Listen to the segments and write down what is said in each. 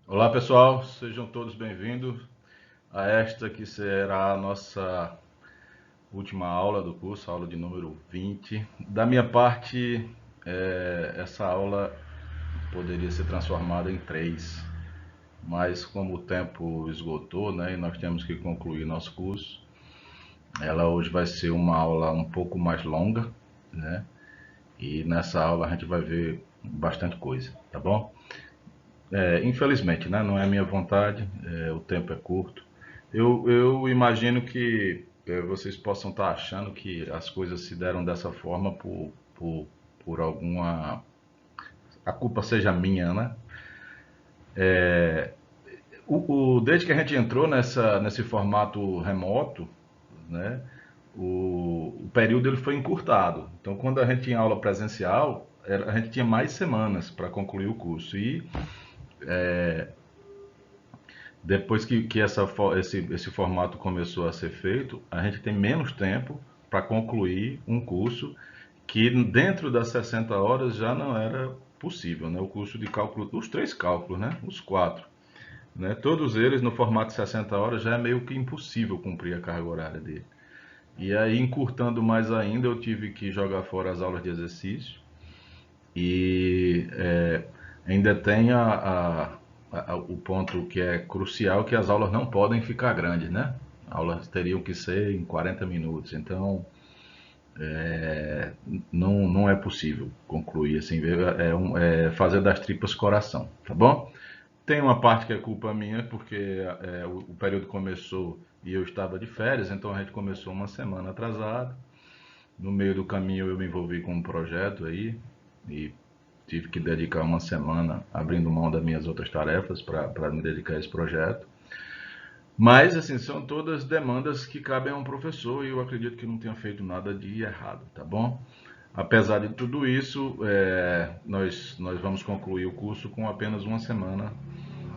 Olá pessoal, sejam todos bem-vindos a esta que será a nossa última aula do curso, aula de número 20. Da minha parte, essa aula poderia ser transformada em três, mas como o tempo esgotou, né, e nós temos que concluir nosso curso, ela hoje vai ser uma aula um pouco mais longa, né, e nessa aula a gente vai ver bastante coisa, tá bom? Infelizmente, né? Não é a minha vontade, o tempo é curto. Eu imagino que vocês possam estar achando que as coisas se deram dessa forma por alguma. A culpa seja minha, né? Desde que a gente entrou nesse formato remoto, né? O período ele foi encurtado. Então, quando a gente tinha aula presencial, a gente tinha mais semanas para concluir o curso. E depois que esse formato começou a ser feito, a gente tem menos tempo para concluir um curso que dentro das 60 horas já não era possível, né? O curso de cálculo, os três cálculos, né? Os quatro, né? Todos eles no formato de 60 horas já é meio que impossível cumprir a carga horária dele. E aí, encurtando mais ainda, eu tive que jogar fora as aulas de exercício e ainda tem o ponto que é crucial, que as aulas não podem ficar grandes, né? Aulas teriam que ser em 40 minutos, então não é possível concluir assim, é fazer das tripas coração, tá bom? Tem uma parte que é culpa minha, porque o período começou e eu estava de férias, então a gente começou uma semana atrasado. No meio do caminho eu me envolvi com um projeto aí e tive que dedicar uma semana abrindo mão das minhas outras tarefas para me dedicar a esse projeto. Mas, assim, são todas demandas que cabem a um professor e eu acredito que não tenha feito nada de errado, tá bom? Apesar de tudo isso, nós vamos concluir o curso com apenas uma semana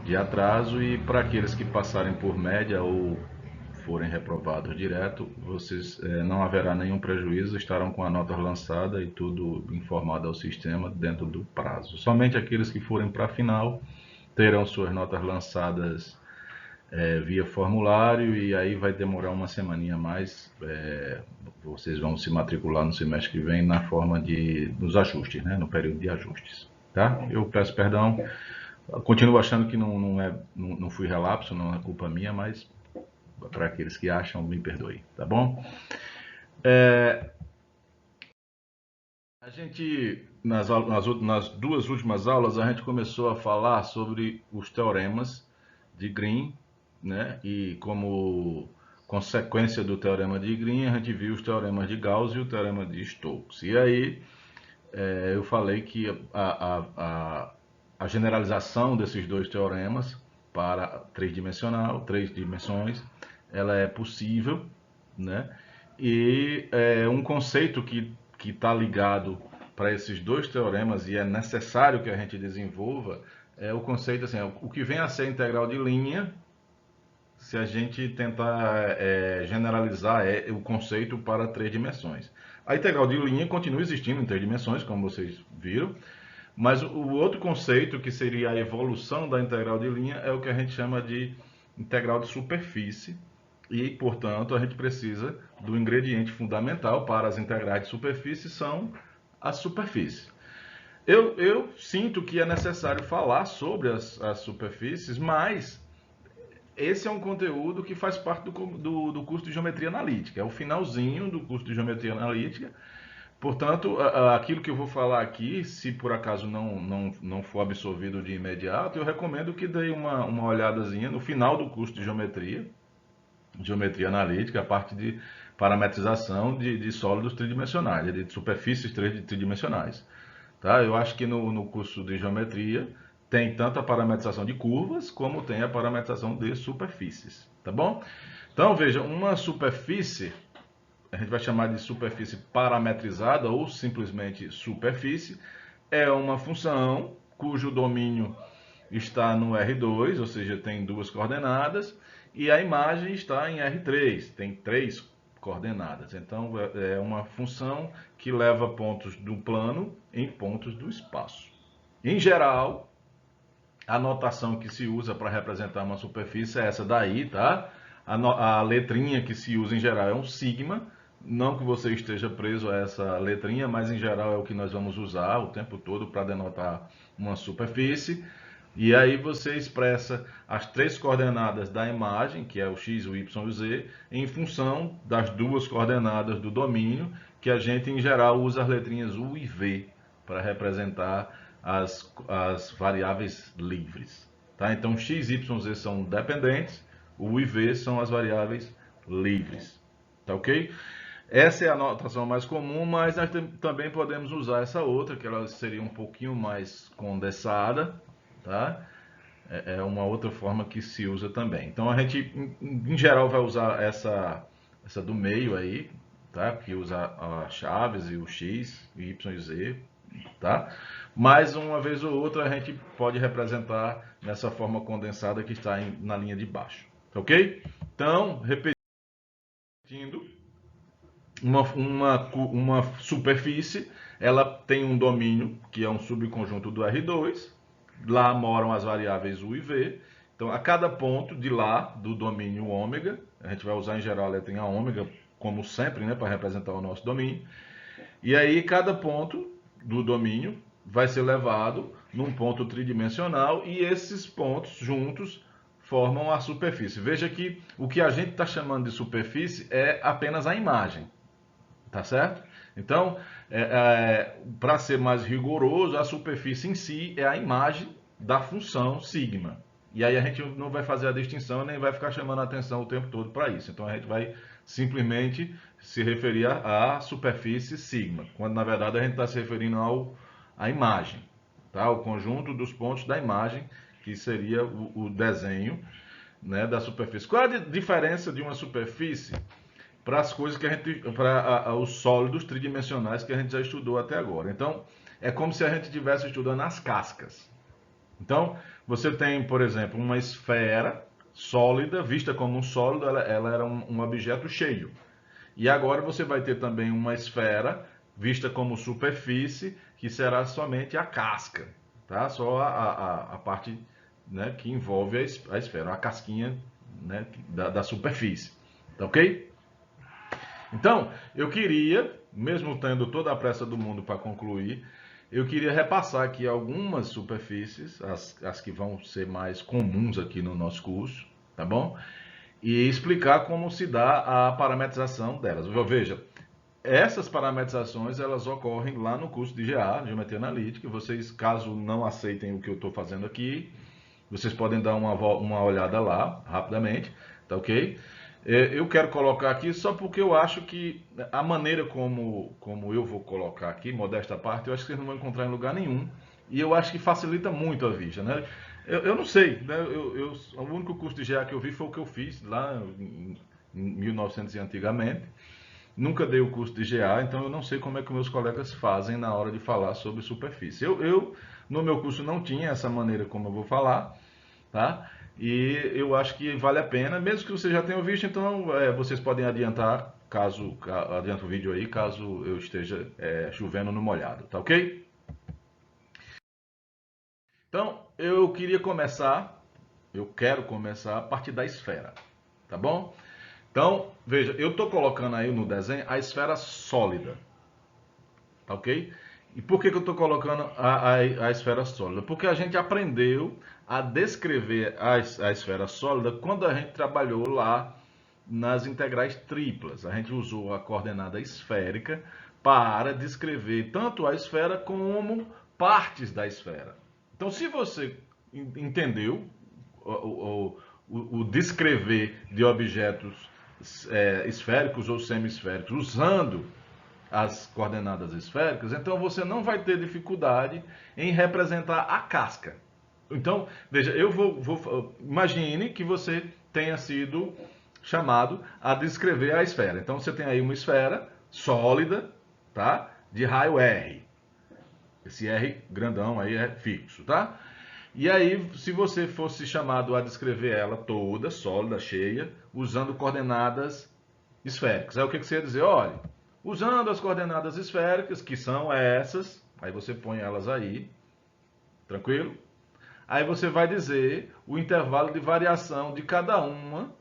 de atraso e para aqueles que passarem por média ou forem reprovados direto, vocês não haverá nenhum prejuízo, estarão com a nota lançada e tudo informado ao sistema dentro do prazo. Somente aqueles que forem para a final terão suas notas lançadas via formulário e aí vai demorar uma semaninha a mais. Vocês vão se matricular no semestre que vem na forma dos ajustes, né? No período de ajustes. Tá? Eu peço perdão, continuo achando que não fui relapso, não é culpa minha, mas para aqueles que acham, me perdoe, tá bom? A gente, nas duas últimas aulas, a gente começou a falar sobre os teoremas de Green, né? E como consequência do teorema de Green, a gente viu os teoremas de Gauss e o teorema de Stokes. E aí eu falei que a generalização desses dois teoremas para três dimensões, ela é possível, né? E um conceito que está ligado para esses dois teoremas e é necessário que a gente desenvolva é o conceito assim, o que vem a ser integral de linha, se a gente tentar generalizar o conceito para três dimensões. A integral de linha continua existindo em três dimensões, como vocês viram, mas o outro conceito, que seria a evolução da integral de linha, é o que a gente chama de integral de superfície. E, portanto, a gente precisa do ingrediente fundamental para as integrais de superfície, são as superfícies. Eu sinto que é necessário falar sobre as superfícies, mas esse é um conteúdo que faz parte do curso de Geometria Analítica. É o finalzinho do curso de Geometria Analítica. Portanto, aquilo que eu vou falar aqui, se por acaso não for absorvido de imediato, eu recomendo que dê uma olhadazinha no final do curso de Geometria Analítica, a parte de parametrização de sólidos tridimensionais, de superfícies tridimensionais. Tá? Eu acho que no curso de Geometria tem tanto a parametrização de curvas, como tem a parametrização de superfícies. Tá bom? Então, veja, uma superfície a gente vai chamar de superfície parametrizada ou simplesmente superfície, é uma função cujo domínio está no R2, ou seja, tem duas coordenadas, e a imagem está em R3, tem três coordenadas. Então é uma função que leva pontos do plano em pontos do espaço. Em geral, A notação que se usa para representar uma superfície é essa daí, tá? A letrinha que se usa em geral é um sigma. Não que você esteja preso a essa letrinha, mas em geral é o que nós vamos usar o tempo todo para denotar uma superfície. E aí você expressa as três coordenadas da imagem, que é o x, o y e o z, em função das duas coordenadas do domínio, que a gente em geral usa as letrinhas u e v para representar as variáveis livres. Tá? Então x, y, z são dependentes, u e v são as variáveis livres. Tá ok? Essa é a notação mais comum, mas nós também podemos usar essa outra, que ela seria um pouquinho mais condensada, tá? É uma outra forma que se usa também. Então a gente, em geral, vai usar essa do meio aí, tá? Que usa as chaves e o x, y e z, tá? Mas uma vez ou outra a gente pode representar nessa forma condensada que está na linha de baixo, ok? Então, repetindo, uma superfície, ela tem um domínio que é um subconjunto do R2, lá moram as variáveis u e v, então a cada ponto de lá do domínio ômega, a gente vai usar em geral a letrinha ômega, como sempre, né, para representar o nosso domínio, e aí cada ponto do domínio vai ser levado num ponto tridimensional e esses pontos juntos formam a superfície. Veja que o que a gente está chamando de superfície é apenas a imagem. Tá certo? Então, para ser mais rigoroso, a superfície em si é a imagem da função sigma. E aí a gente não vai fazer a distinção nem vai ficar chamando a atenção o tempo todo para isso. Então a gente vai simplesmente se referir à superfície sigma, quando na verdade a gente está se referindo à imagem, tá? O conjunto dos pontos da imagem, que seria o desenho, né, da superfície. Qual é a diferença de uma superfície para as coisas que a gente, para os sólidos tridimensionais que a gente já estudou até agora? Então, é como se a gente estivesse estudando as cascas. Então, você tem, por exemplo, uma esfera sólida, vista como um sólido, ela era um objeto cheio. E agora você vai ter também uma esfera vista como superfície, que será somente a casca, tá? Só a parte, né, que envolve a esfera, a casquinha, né, da superfície. Tá ok? Então, eu queria, mesmo tendo toda a pressa do mundo para concluir, eu queria repassar aqui algumas superfícies, as que vão ser mais comuns aqui no nosso curso, tá bom? E explicar como se dá a parametrização delas. Veja, essas parametrizações elas ocorrem lá no curso de GA, Geometria Analítica. Vocês, caso não aceitem o que eu estou fazendo aqui, vocês podem dar uma olhada lá, rapidamente, tá ok? Eu quero colocar aqui só porque eu acho que a maneira como eu vou colocar aqui, modesta parte, eu acho que vocês não vão encontrar em lugar nenhum. E eu acho que facilita muito a vista, né? Eu não sei, né? O único curso de GA que eu vi foi o que eu fiz lá em 1900 e antigamente. Nunca dei o curso de GA, então eu não sei como é que meus colegas fazem na hora de falar sobre superfície. No meu curso não tinha essa maneira como eu vou falar, tá? E eu acho que vale a pena, mesmo que vocês já tenham visto, então vocês podem adiantar, adianta o vídeo aí, caso eu esteja chovendo no molhado, tá ok? Então, eu quero começar a partir da esfera, tá bom? Então, veja, eu estou colocando aí no desenho a esfera sólida, tá ok? E por que eu estou colocando a esfera sólida? Porque a gente aprendeu a descrever a esfera sólida quando a gente trabalhou lá nas integrais triplas. A gente usou a coordenada esférica para descrever tanto a esfera como partes da esfera. Então, se você entendeu o descrever de objetos esféricos ou semisféricos usando as coordenadas esféricas, então você não vai ter dificuldade em representar a casca. Então, veja, imagine que você tenha sido chamado a descrever a esfera. Então você tem aí uma esfera sólida, tá? De raio R. Esse R grandão aí é fixo, tá? E aí, se você fosse chamado a descrever ela toda, sólida, cheia, usando coordenadas esféricas. Aí o que você ia dizer? Olha, usando as coordenadas esféricas, que são essas, aí você põe elas aí, tranquilo? Aí você vai dizer o intervalo de variação de cada uma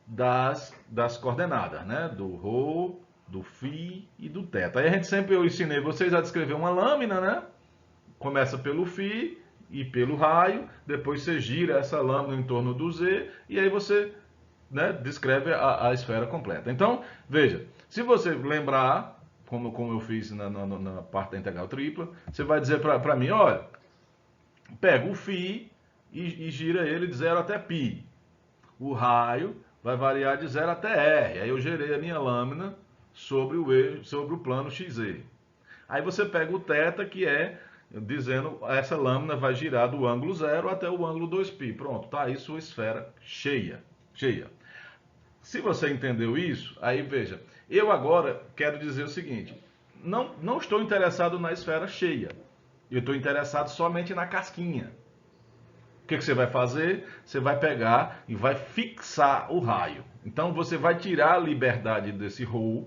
das coordenadas, né? Do ρ, do φ e do θ. Aí a gente sempre, eu ensinei vocês a descrever uma lâmina, né? Começa pelo φ e pelo raio, depois você gira essa lâmina em torno do Z e aí você, né, descreve a esfera completa. Então, veja, se você lembrar, como eu fiz na parte da integral tripla, você vai dizer para mim, olha, pega o φ e gira ele de 0 até π. O raio vai variar de 0 até R. Aí eu gerei a minha lâmina sobre o plano XZ. Aí você pega o θ, que é dizendo essa lâmina vai girar do ângulo 0 até o ângulo 2π. Pronto, tá aí sua esfera cheia. Se você entendeu isso, aí veja, eu agora quero dizer o seguinte, não estou interessado na esfera cheia, eu estou interessado somente na casquinha. O que você vai fazer? Você vai pegar e vai fixar o raio. Então você vai tirar a liberdade desse ρ,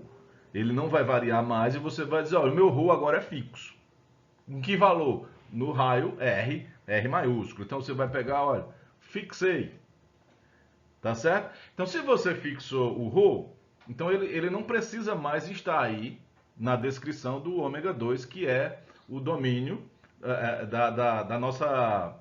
ele não vai variar mais e você vai dizer, olha, o meu ρ agora é fixo. Em que valor? No raio R, R maiúsculo. Então você vai pegar, olha, fixei. Tá certo? Então se você fixou o ρ, então ele não precisa mais estar aí na descrição do ômega 2, que é o domínio da nossa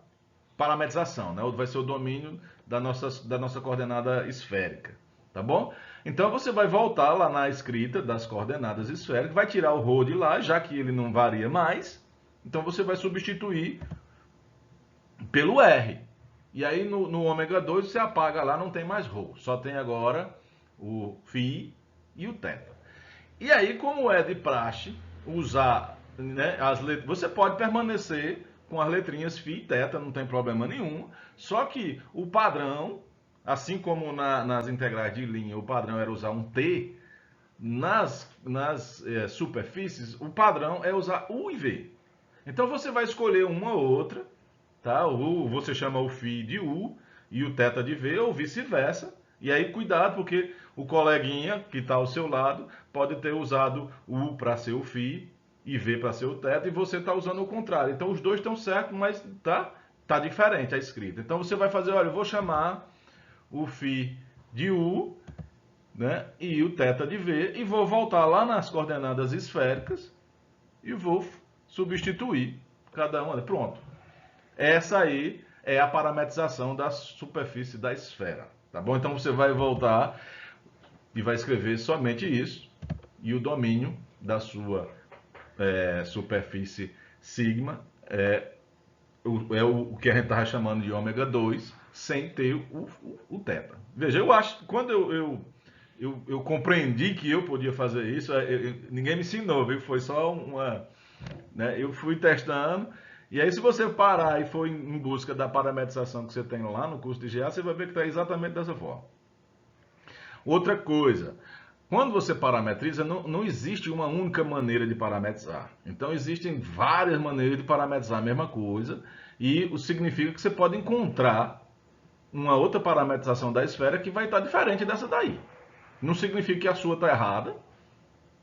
parametrização, né? Vai ser o domínio da nossa coordenada esférica, tá bom? Então você vai voltar lá na escrita das coordenadas esféricas, vai tirar o ρ de lá, já que ele não varia mais, então você vai substituir pelo R. E aí no ômega 2 você apaga lá, não tem mais ρ, só tem agora o φ e o θ. E aí, como é de praxe usar, né, as letras, você pode permanecer com as letrinhas φ e θ, não tem problema nenhum. Só que o padrão, assim como nas integrais de linha, o padrão era usar um T, nas superfícies, o padrão é usar U e V. Então você vai escolher uma ou outra, tá? Você chama o φ de U e o θ de V, ou vice-versa. E aí cuidado, porque o coleguinha que está ao seu lado pode ter usado U para ser o φ e V para ser o θ, e você está usando o contrário. Então os dois estão certos, mas tá diferente a escrita. Então você vai fazer, olha, eu vou chamar o φ de U, né, e o θ de V, e vou voltar lá nas coordenadas esféricas e vou substituir cada uma. Pronto. Essa aí é a parametrização da superfície da esfera. Tá bom? Então você vai voltar e vai escrever somente isso e o domínio da sua superfície sigma o que a gente estava chamando de ômega 2 sem ter o θ. Veja, eu acho que quando eu compreendi que eu podia fazer isso, ninguém me ensinou, viu? Foi só uma... Né? Eu fui testando. E aí, se você parar e for em busca da parametrização que você tem lá no curso de GA, você vai ver que está exatamente dessa forma. Outra coisa, quando você parametriza, não existe uma única maneira de parametrizar. Então, existem várias maneiras de parametrizar a mesma coisa, e o significa que você pode encontrar uma outra parametrização da esfera que vai estar diferente dessa daí. Não significa que a sua está errada,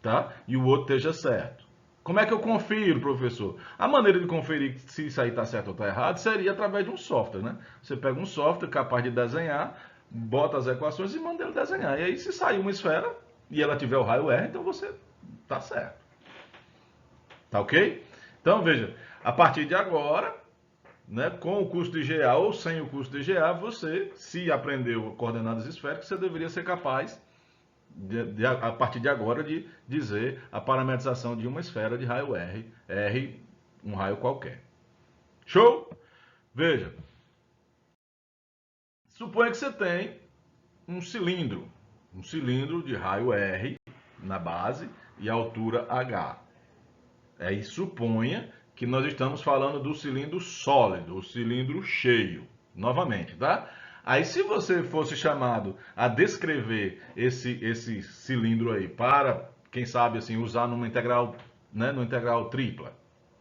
tá? E o outro esteja certo. Como é que eu confiro, professor? A maneira de conferir se isso aí está certo ou está errado seria através de um software, né? Você pega um software capaz de desenhar, bota as equações e manda ele desenhar. E aí, se sair uma esfera e ela tiver o raio R, então você está certo. Tá ok? Então, veja, a partir de agora, né, com o curso de GA ou sem o curso de GA, você, se aprendeu coordenadas esféricas, você deveria ser capaz a partir de agora, de dizer a parametrização de uma esfera de raio R, um raio qualquer. Show? Veja. Suponha que você tem um cilindro de raio R na base e altura H. Aí suponha que nós estamos falando do cilindro sólido, o cilindro cheio. Novamente, tá? Aí, se você fosse chamado a descrever esse cilindro aí para, quem sabe, assim, usar numa integral, né, no integral tripla,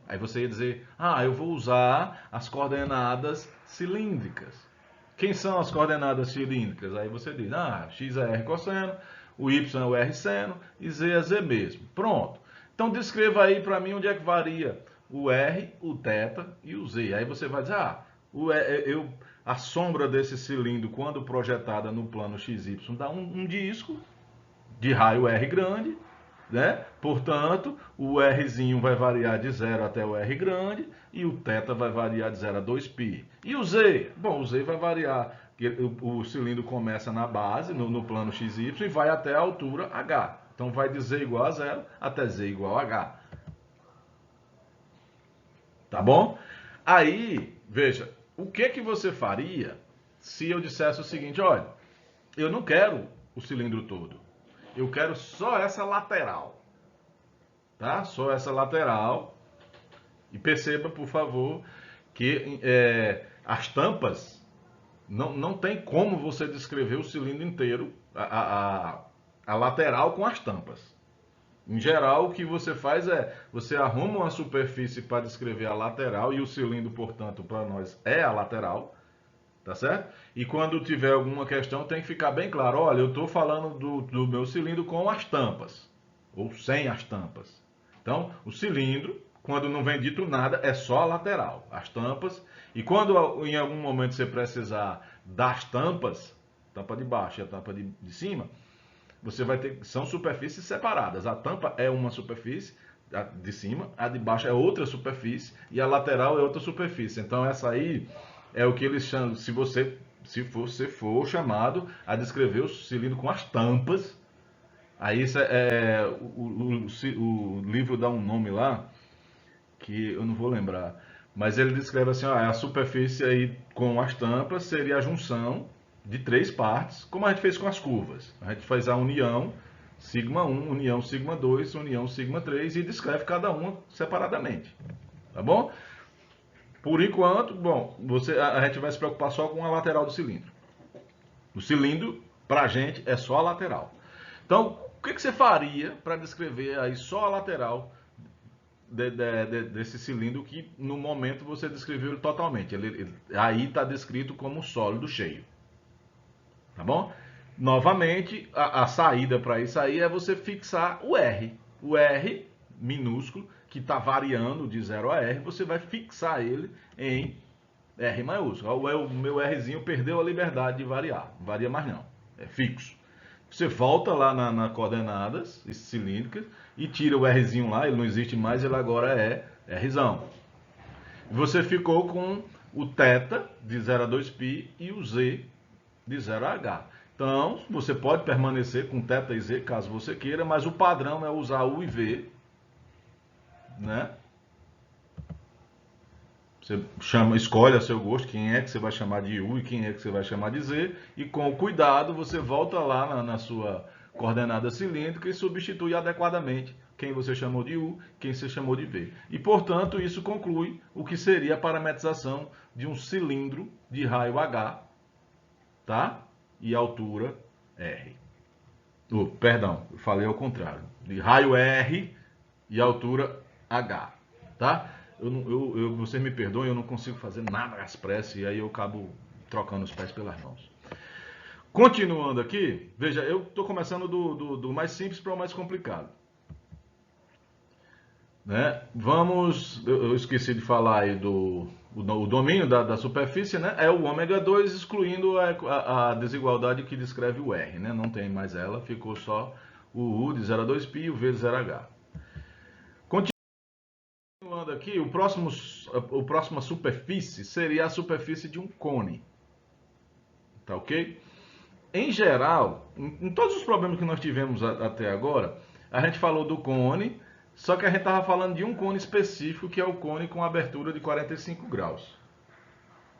aí você ia dizer, eu vou usar as coordenadas cilíndricas. Quem são as coordenadas cilíndricas? Aí você diz, x é r cosseno, o y é o r seno e z é z mesmo. Pronto. Então, descreva aí para mim onde é que varia o r, o θ e o z. Aí você vai dizer, A sombra desse cilindro, quando projetada no plano XY, dá um disco de raio R grande, né? Portanto, o Rzinho vai variar de 0 até o R grande e o θ vai variar de 0 a 2π. E o Z? Bom, o Z vai variar, o cilindro começa na base, no plano XY, e vai até a altura H. Então vai de Z igual a 0 até Z igual a H. Tá bom? Aí, veja, o que você faria se eu dissesse o seguinte, olha, eu não quero o cilindro todo. Eu quero só essa lateral. Tá? Só essa lateral. E perceba, por favor, que as tampas não tem como você descrever o cilindro inteiro, a lateral com as tampas. Em geral, o que você faz é, você arruma uma superfície para descrever a lateral e o cilindro, portanto, para nós é a lateral, tá certo? E quando tiver alguma questão, tem que ficar bem claro, olha, eu estou falando do meu cilindro com as tampas, ou sem as tampas. Então, o cilindro, quando não vem dito nada, é só a lateral, as tampas. E quando em algum momento você precisar das tampas, tampa de baixo e a tampa de cima, você vai ter, são superfícies separadas. A tampa é uma superfície de cima, a de baixo é outra superfície e a lateral é outra superfície. Então essa aí é o que eles chamam, se você for chamado a descrever o cilindro com as tampas, aí o livro dá um nome lá que eu não vou lembrar, mas ele descreve assim, ó, a superfície aí com as tampas seria a junção de três partes, como a gente fez com as curvas. A gente faz a união sigma 1, união sigma 2, união sigma 3 e descreve cada uma separadamente. Tá bom? Por enquanto, bom, a gente vai se preocupar só com a lateral do cilindro. O cilindro, pra gente, é só a lateral. Então, o que você faria para descrever aí só a lateral desse cilindro que no momento você descreveu ele totalmente? Aí está descrito como sólido cheio. Tá bom? Novamente, a saída para isso aí é você fixar o R. O R minúsculo, que está variando de 0 a R, você vai fixar ele em R maiúsculo. O meu Rzinho perdeu a liberdade de variar. Não varia mais não. É fixo. Você volta lá nas coordenadas cilíndricas e tira o Rzinho lá, ele não existe mais, ele agora é Rzão. Você ficou com o θ de 0 a 2π e o Z de 0 a H. Então, você pode permanecer com θ e Z, caso você queira, mas o padrão é usar U e V, né? Você escolhe a seu gosto quem é que você vai chamar de U e quem é que você vai chamar de Z, e com cuidado você volta lá na sua coordenada cilíndrica e substitui adequadamente quem você chamou de U, quem você chamou de V. E, portanto, isso conclui o que seria a parametrização de um cilindro de raio H, tá? E altura R. Perdão, eu falei ao contrário. De raio R e altura H, tá? Vocês me perdoem, eu não consigo fazer nada às pressas e aí eu acabo trocando os pés pelas mãos. Continuando aqui, veja, eu estou começando do mais simples para o mais complicado. Né? Eu esqueci de falar aí o domínio da superfície, né? É o ômega 2, excluindo a desigualdade que descreve o R, né? Não tem mais ela, ficou só o U de 0 a 2π e o V de 0 a H. Continuando aqui, a próxima superfície seria a superfície de um cone. Tá ok? Em geral, em todos os problemas que nós tivemos até agora, a gente falou do cone, só que a gente estava falando de um cone específico, que é o cone com abertura de 45 graus.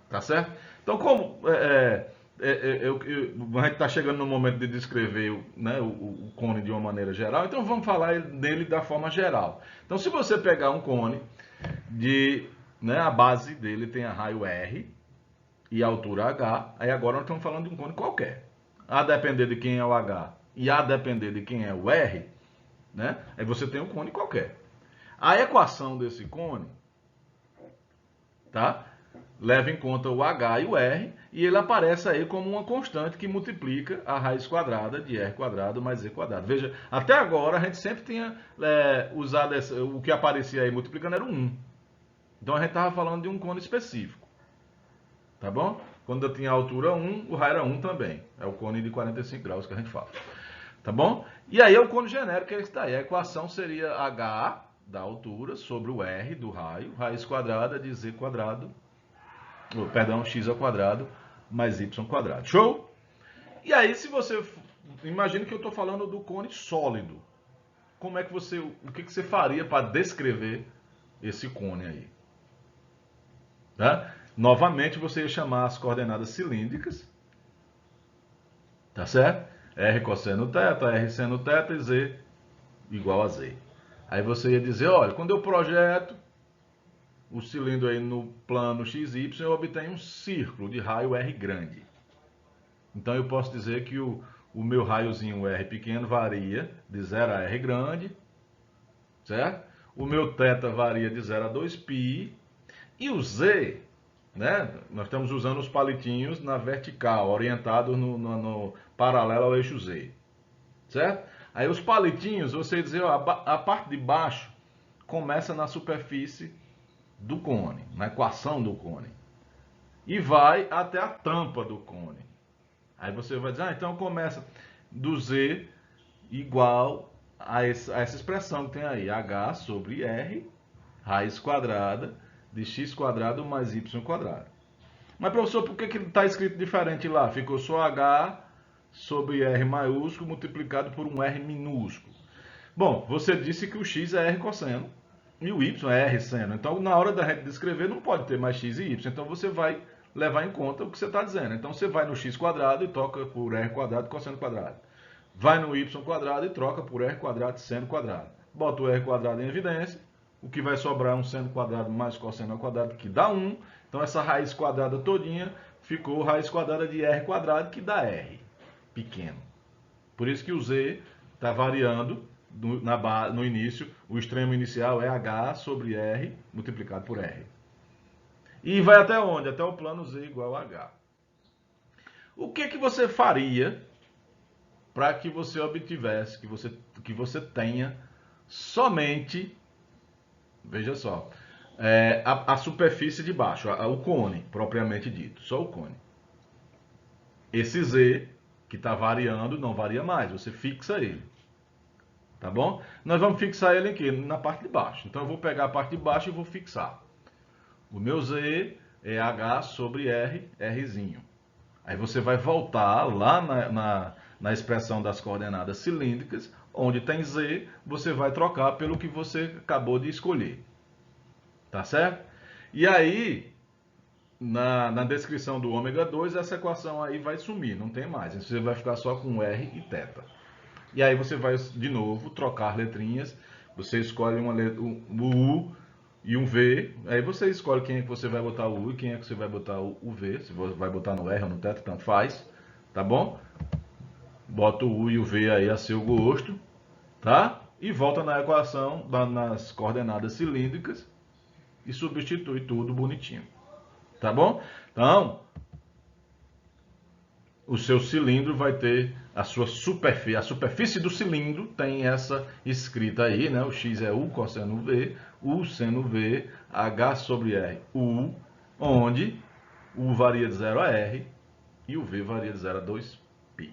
Tá certo? Então, como a gente está chegando no momento de descrever né, o cone de uma maneira geral, então vamos falar dele da forma geral. Então, se você pegar um cone, né, a base dele tem a raio R e a altura H, aí agora nós estamos falando de um cone qualquer. A depender de quem é o H e a depender de quem é o R, né, aí você tem um cone qualquer. A equação desse cone, tá? Leva em conta o H e o R, e ele aparece aí como uma constante que multiplica a raiz quadrada de R quadrado mais Z quadrado. Veja, até agora a gente sempre tinha usado o que aparecia aí multiplicando era o 1. Então a gente estava falando de um cone específico. Tá bom? Quando eu tinha a altura 1, o raio era 1 também. É o cone de 45 graus que a gente fala. Tá bom? E aí é o cone genérico que é esse daí. A equação seria h da altura sobre o r do raio, raiz quadrada de z quadrado, perdão, x ao quadrado mais y quadrado. Show? E aí se você, imagine que eu estou falando do cone sólido. Como é que você, o que você faria para descrever esse cone aí? Tá? Novamente você ia chamar as coordenadas cilíndricas, tá certo? R cosseno θ, R seno θ e Z igual a Z. Aí você ia dizer, olha, quando eu projeto o cilindro aí no plano XY, eu obtenho um círculo de raio R grande. Então eu posso dizer que o meu raiozinho R pequeno varia de 0 a R grande, certo? O meu θ varia de 0 a 2π. E o Z, né? Nós estamos usando os palitinhos na vertical, orientados no paralelo ao eixo Z, certo? Aí os palitinhos, você dizer, ó, a parte de baixo começa na superfície do cone, na equação do cone, e vai até a tampa do cone. Aí você vai dizer, então começa do Z igual a essa expressão que tem aí, H sobre R, raiz quadrada de x quadrado mais y quadrado. Mas, professor, por que está escrito diferente lá? Ficou só H sobre R maiúsculo multiplicado por um R minúsculo. Bom, você disse que o x é R cosseno e o y é R seno. Então, na hora da gente descrever, não pode ter mais x e y. Então, você vai levar em conta o que você está dizendo. Então, você vai no x quadrado e troca por R quadrado cosseno quadrado. Vai no y quadrado e troca por R quadrado seno quadrado. Bota o R quadrado em evidência. O que vai sobrar é um seno quadrado mais cosseno ao quadrado, que dá 1. Então, essa raiz quadrada todinha ficou raiz quadrada de R quadrado, que dá R pequeno. Por isso que o Z está variando no início. O extremo inicial é H sobre R multiplicado por R. E vai até onde? Até o plano Z igual a H. O que você faria para que você obtivesse, que você tenha somente, veja só, a superfície de baixo, o cone, propriamente dito, só o cone. Esse Z, que está variando, não varia mais, você fixa ele. Tá bom? Nós vamos fixar ele aqui, na parte de baixo. Então eu vou pegar a parte de baixo e vou fixar. O meu Z é H sobre R, Rzinho. Aí você vai voltar lá na expressão das coordenadas cilíndricas, onde tem Z, você vai trocar pelo que você acabou de escolher. Tá certo? E aí, na descrição do ômega 2, essa equação aí vai sumir, não tem mais. Você vai ficar só com R e θ. E aí você vai, de novo, trocar letrinhas. Você escolhe uma letra, um U e um V. Aí você escolhe quem é que você vai botar o U e quem é que você vai botar o V. Se você vai botar no R ou no θ, tanto faz. Tá bom? Bota o U e o V aí a seu gosto. Tá? E volta na equação, nas coordenadas cilíndricas. E substitui tudo bonitinho. Tá bom? Então, o seu cilindro vai ter a sua superfície. A superfície do cilindro tem essa escrita aí, né? O x é U cosseno V, U seno V, H sobre R, U, onde U varia de 0 a R e o V varia de 0 a 2π.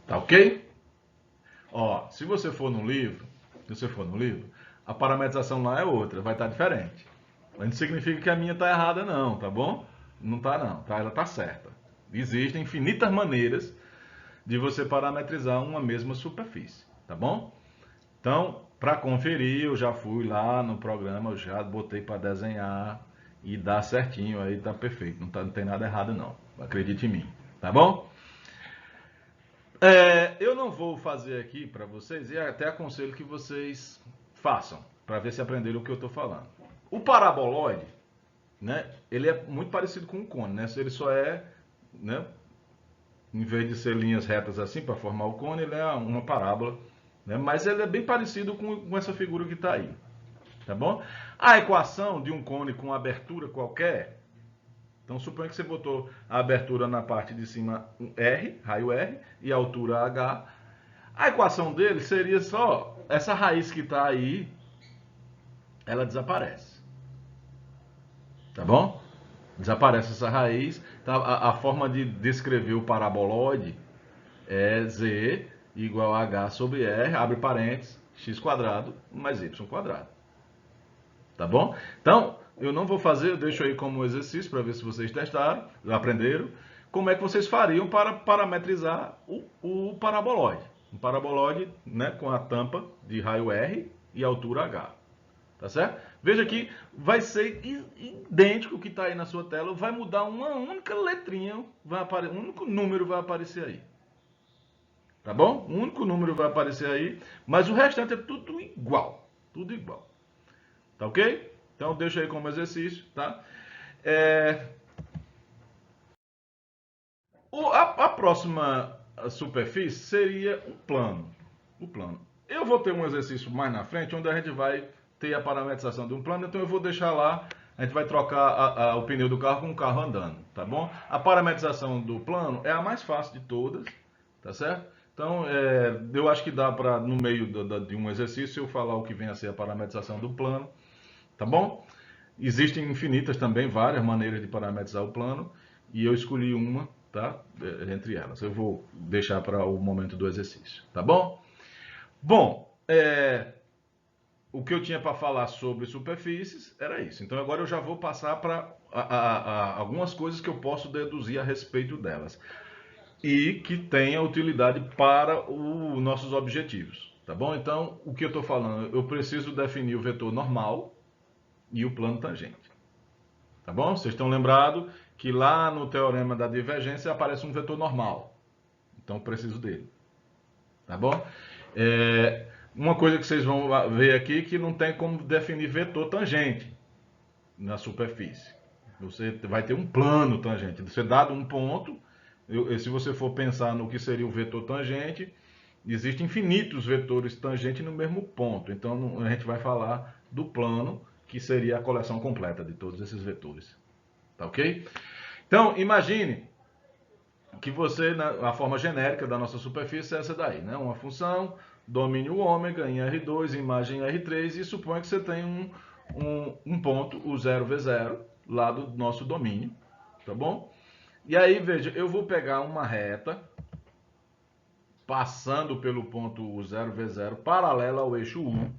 Tá ok? Ó, se você for no livro, a parametrização lá é outra, vai estar diferente. Mas não significa que a minha está errada não, tá bom? Não está não, tá? Ela está certa. Existem infinitas maneiras de você parametrizar uma mesma superfície, tá bom? Então, para conferir, eu já fui lá no programa, eu já botei para desenhar e dá certinho, aí tá perfeito, não tem nada errado não, acredite em mim, tá bom? Eu não vou fazer aqui para vocês, e até aconselho que vocês façam, para ver se aprenderam o que eu estou falando. O paraboloide, né, ele é muito parecido com o cone, né? Ele só é, né, em vez de ser linhas retas assim para formar o cone, ele é uma parábola, né? Mas ele é bem parecido com essa figura que está aí, tá bom? A equação de um cone com abertura qualquer, então suponha que você botou a abertura na parte de cima R, raio R, e a altura H. A equação dele seria só, essa raiz que está aí, ela desaparece, tá bom? Desaparece essa raiz. Tá? A forma de descrever o paraboloide é Z igual a H sobre R, abre parênteses, x quadrado mais y quadrado. Tá bom? Então, eu não vou fazer, eu deixo aí como exercício para ver se vocês testaram, aprenderam, como é que vocês fariam para parametrizar o paraboloide. Um paraboloide, né, com a tampa de raio R e altura H. Tá certo? Veja que vai ser idêntico o que está aí na sua tela, vai mudar uma única letrinha, um único número vai aparecer aí. Tá bom? Um único número vai aparecer aí, mas o restante é tudo igual. Tudo igual. Tá ok? Então deixa aí como exercício, tá? A próxima superfície seria o plano. O plano. Eu vou ter um exercício mais na frente, onde a gente vai ter a parametrização de um plano, então eu vou deixar lá, a gente vai trocar o pneu do carro com o carro andando, tá bom? A parametrização do plano é a mais fácil de todas, tá certo? Então, eu acho que dá para, no meio de um exercício, eu falar o que vem a ser a parametrização do plano, tá bom? Existem infinitas também, várias maneiras de parametrizar o plano, e eu escolhi uma, tá? Entre elas. Eu vou deixar para o momento do exercício, tá bom? Bom, o que eu tinha para falar sobre superfícies era isso. Então agora eu já vou passar para algumas coisas que eu posso deduzir a respeito delas e que tenha utilidade para os nossos objetivos, tá bom? Então, o que eu estou falando? Eu preciso definir o vetor normal e o plano tangente. Tá bom? Vocês estão lembrados que lá no teorema da divergência aparece um vetor normal. Então eu preciso dele. Tá bom? Uma coisa que vocês vão ver aqui que não tem como definir vetor tangente na superfície. Você vai ter um plano tangente. Você dado um ponto, se você for pensar no que seria o vetor tangente, existem infinitos vetores tangentes no mesmo ponto. Então a gente vai falar do plano, que seria a coleção completa de todos esses vetores. Tá ok? Então, imagine que você, a forma genérica da nossa superfície é essa daí, né? Uma função, domínio ômega em R2, imagem R3, e suponha que você tem um ponto, o 0v0, lá do nosso domínio, tá bom? E aí, veja, eu vou pegar uma reta, passando pelo ponto 0v0, paralela ao eixo U.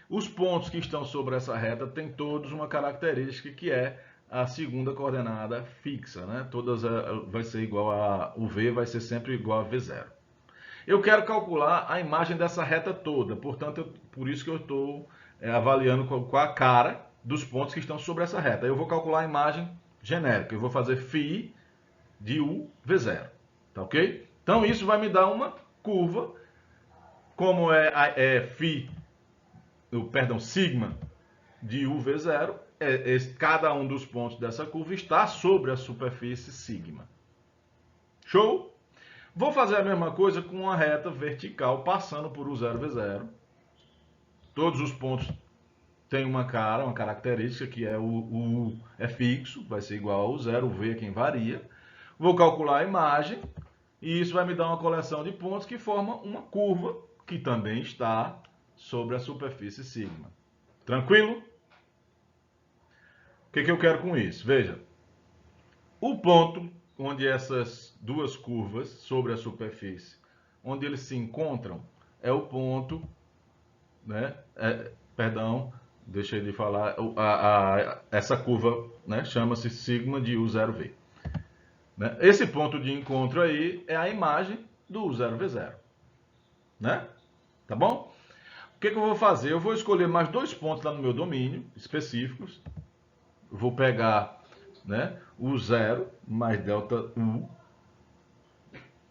Os pontos que estão sobre essa reta têm todos uma característica que é a segunda coordenada fixa, né? Todas vai ser igual o V vai ser sempre igual a V0. Eu quero calcular a imagem dessa reta toda, portanto, por isso que eu estou avaliando qual a cara dos pontos que estão sobre essa reta. Eu vou calcular a imagem genérica, eu vou fazer φ de U V0, tá ok? Então isso vai me dar uma curva, como φ, sigma de UV0, cada um dos pontos dessa curva está sobre a superfície sigma. Show? Vou fazer a mesma coisa com uma reta vertical passando por U0V0. Todos os pontos têm uma característica que é o U é fixo, vai ser igual ao zero, o V é quem varia. Vou calcular a imagem e isso vai me dar uma coleção de pontos que forma uma curva que também está sobre a superfície sigma. Tranquilo? O que eu quero com isso? Veja, o ponto onde essas duas curvas sobre a superfície, onde eles se encontram, é o ponto, né? Deixei de falar, essa curva, né, chama-se sigma de U0V. Né? Esse ponto de encontro aí é a imagem do U0V0. Né? Tá bom? O que eu vou fazer? Eu vou escolher mais dois pontos lá no meu domínio, específicos. Vou pegar, né, o 0 mais delta U,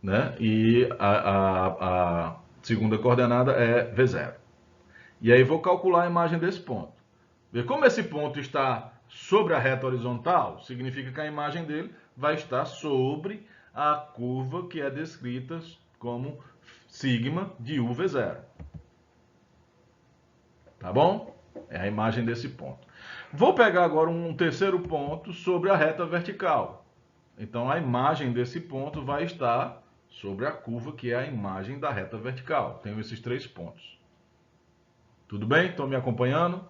né, e a segunda coordenada é V0. E aí vou calcular a imagem desse ponto. Como esse ponto está sobre a reta horizontal, significa que a imagem dele vai estar sobre a curva que é descrita como sigma de UV0. Tá bom? É a imagem desse ponto. Vou pegar agora um terceiro ponto sobre a reta vertical. Então a imagem desse ponto vai estar sobre a curva que é a imagem da reta vertical. Tenho esses três pontos. Tudo bem? Estão me acompanhando?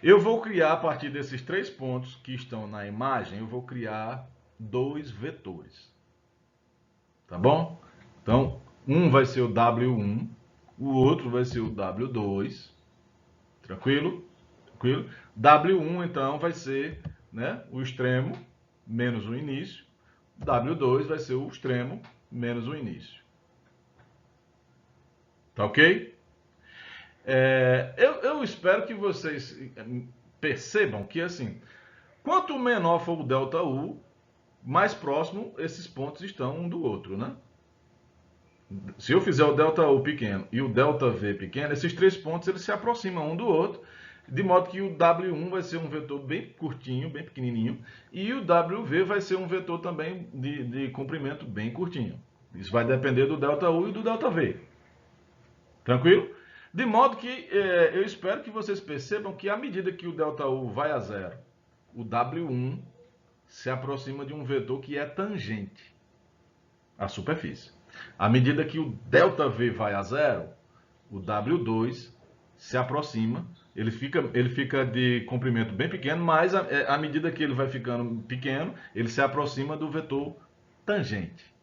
Eu vou criar, a partir desses 3 pontos que estão na imagem, eu vou criar 2 vetores. Tá bom? Então, um vai ser o W1, o outro vai ser o W2. Tranquilo? Tranquilo? W1, então, vai ser, né, o extremo menos o início. W2 vai ser o extremo menos o início. Tá ok? Eu espero que vocês percebam que, assim, quanto menor for o ΔU, mais próximo esses pontos estão um do outro, né? Se eu fizer o ΔU pequeno e o ΔV pequeno, esses 3 pontos eles se aproximam um do outro, de modo que o W1 vai ser um vetor bem curtinho, bem pequenininho, e o WV vai ser um vetor também de comprimento bem curtinho. Isso vai depender do ΔU e do ΔV. Tranquilo? De modo que eu espero que vocês percebam que à medida que o ΔU vai a zero, o W1 se aproxima de um vetor que é tangente à superfície. À medida que o ΔV vai a zero, o W2 se aproxima, ele fica de comprimento bem pequeno, mas à medida que ele vai ficando pequeno, ele se aproxima do vetor tangente.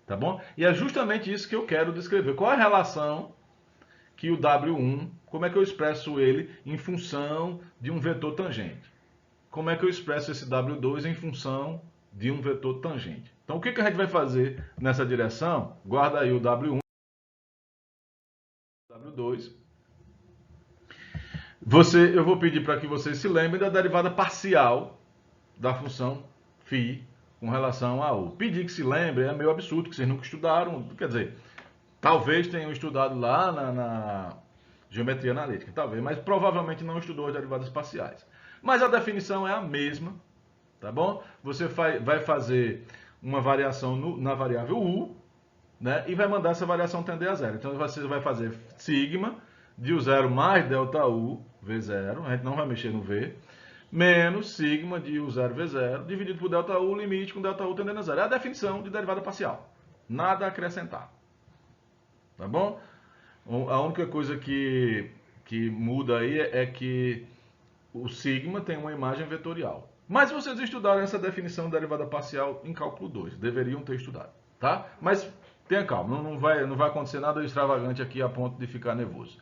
Tá bom? E é justamente isso que eu quero descrever. Qual é a relação que o W1, como é que eu expresso ele em função de um vetor tangente? Como é que eu expresso esse W2 em função de um vetor tangente? Então, o que a gente vai fazer nessa direção? Guarda aí o W1, W2. Eu vou pedir para que vocês se lembrem da derivada parcial da função φ com relação a U. Pedir que se lembrem é meio absurdo, que vocês nunca estudaram. Quer dizer, talvez tenham estudado lá na geometria analítica, talvez, mas provavelmente não estudou as derivadas parciais. Mas a definição é a mesma, tá bom? Você vai fazer uma variação na variável U, né? E vai mandar essa variação tender a zero. Então você vai fazer sigma de U0 mais ΔU, V0, a gente não vai mexer no V, menos sigma de U0 V0, dividido por ΔU, limite com ΔU tendendo a zero. É a definição de derivada parcial. Nada a acrescentar. Tá bom? A única coisa que muda aí é que o sigma tem uma imagem vetorial. Mas vocês estudaram essa definição de derivada parcial em cálculo 2. Deveriam ter estudado. Tá? Mas tenha calma, não vai acontecer nada extravagante aqui a ponto de ficar nervoso.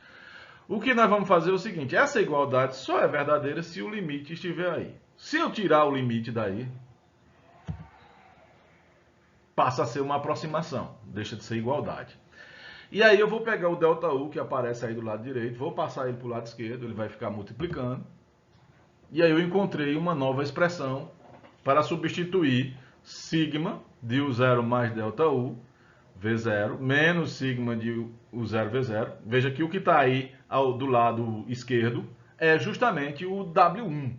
O que nós vamos fazer é o seguinte, essa igualdade só é verdadeira se o limite estiver aí. Se eu tirar o limite daí, passa a ser uma aproximação, deixa de ser igualdade. E aí eu vou pegar o ΔU que aparece aí do lado direito, vou passar ele para o lado esquerdo, ele vai ficar multiplicando. E aí eu encontrei uma nova expressão para substituir sigma de U0 mais ΔU, V0, menos sigma de U0, V0. Veja que o que está aí do lado esquerdo é justamente o W1.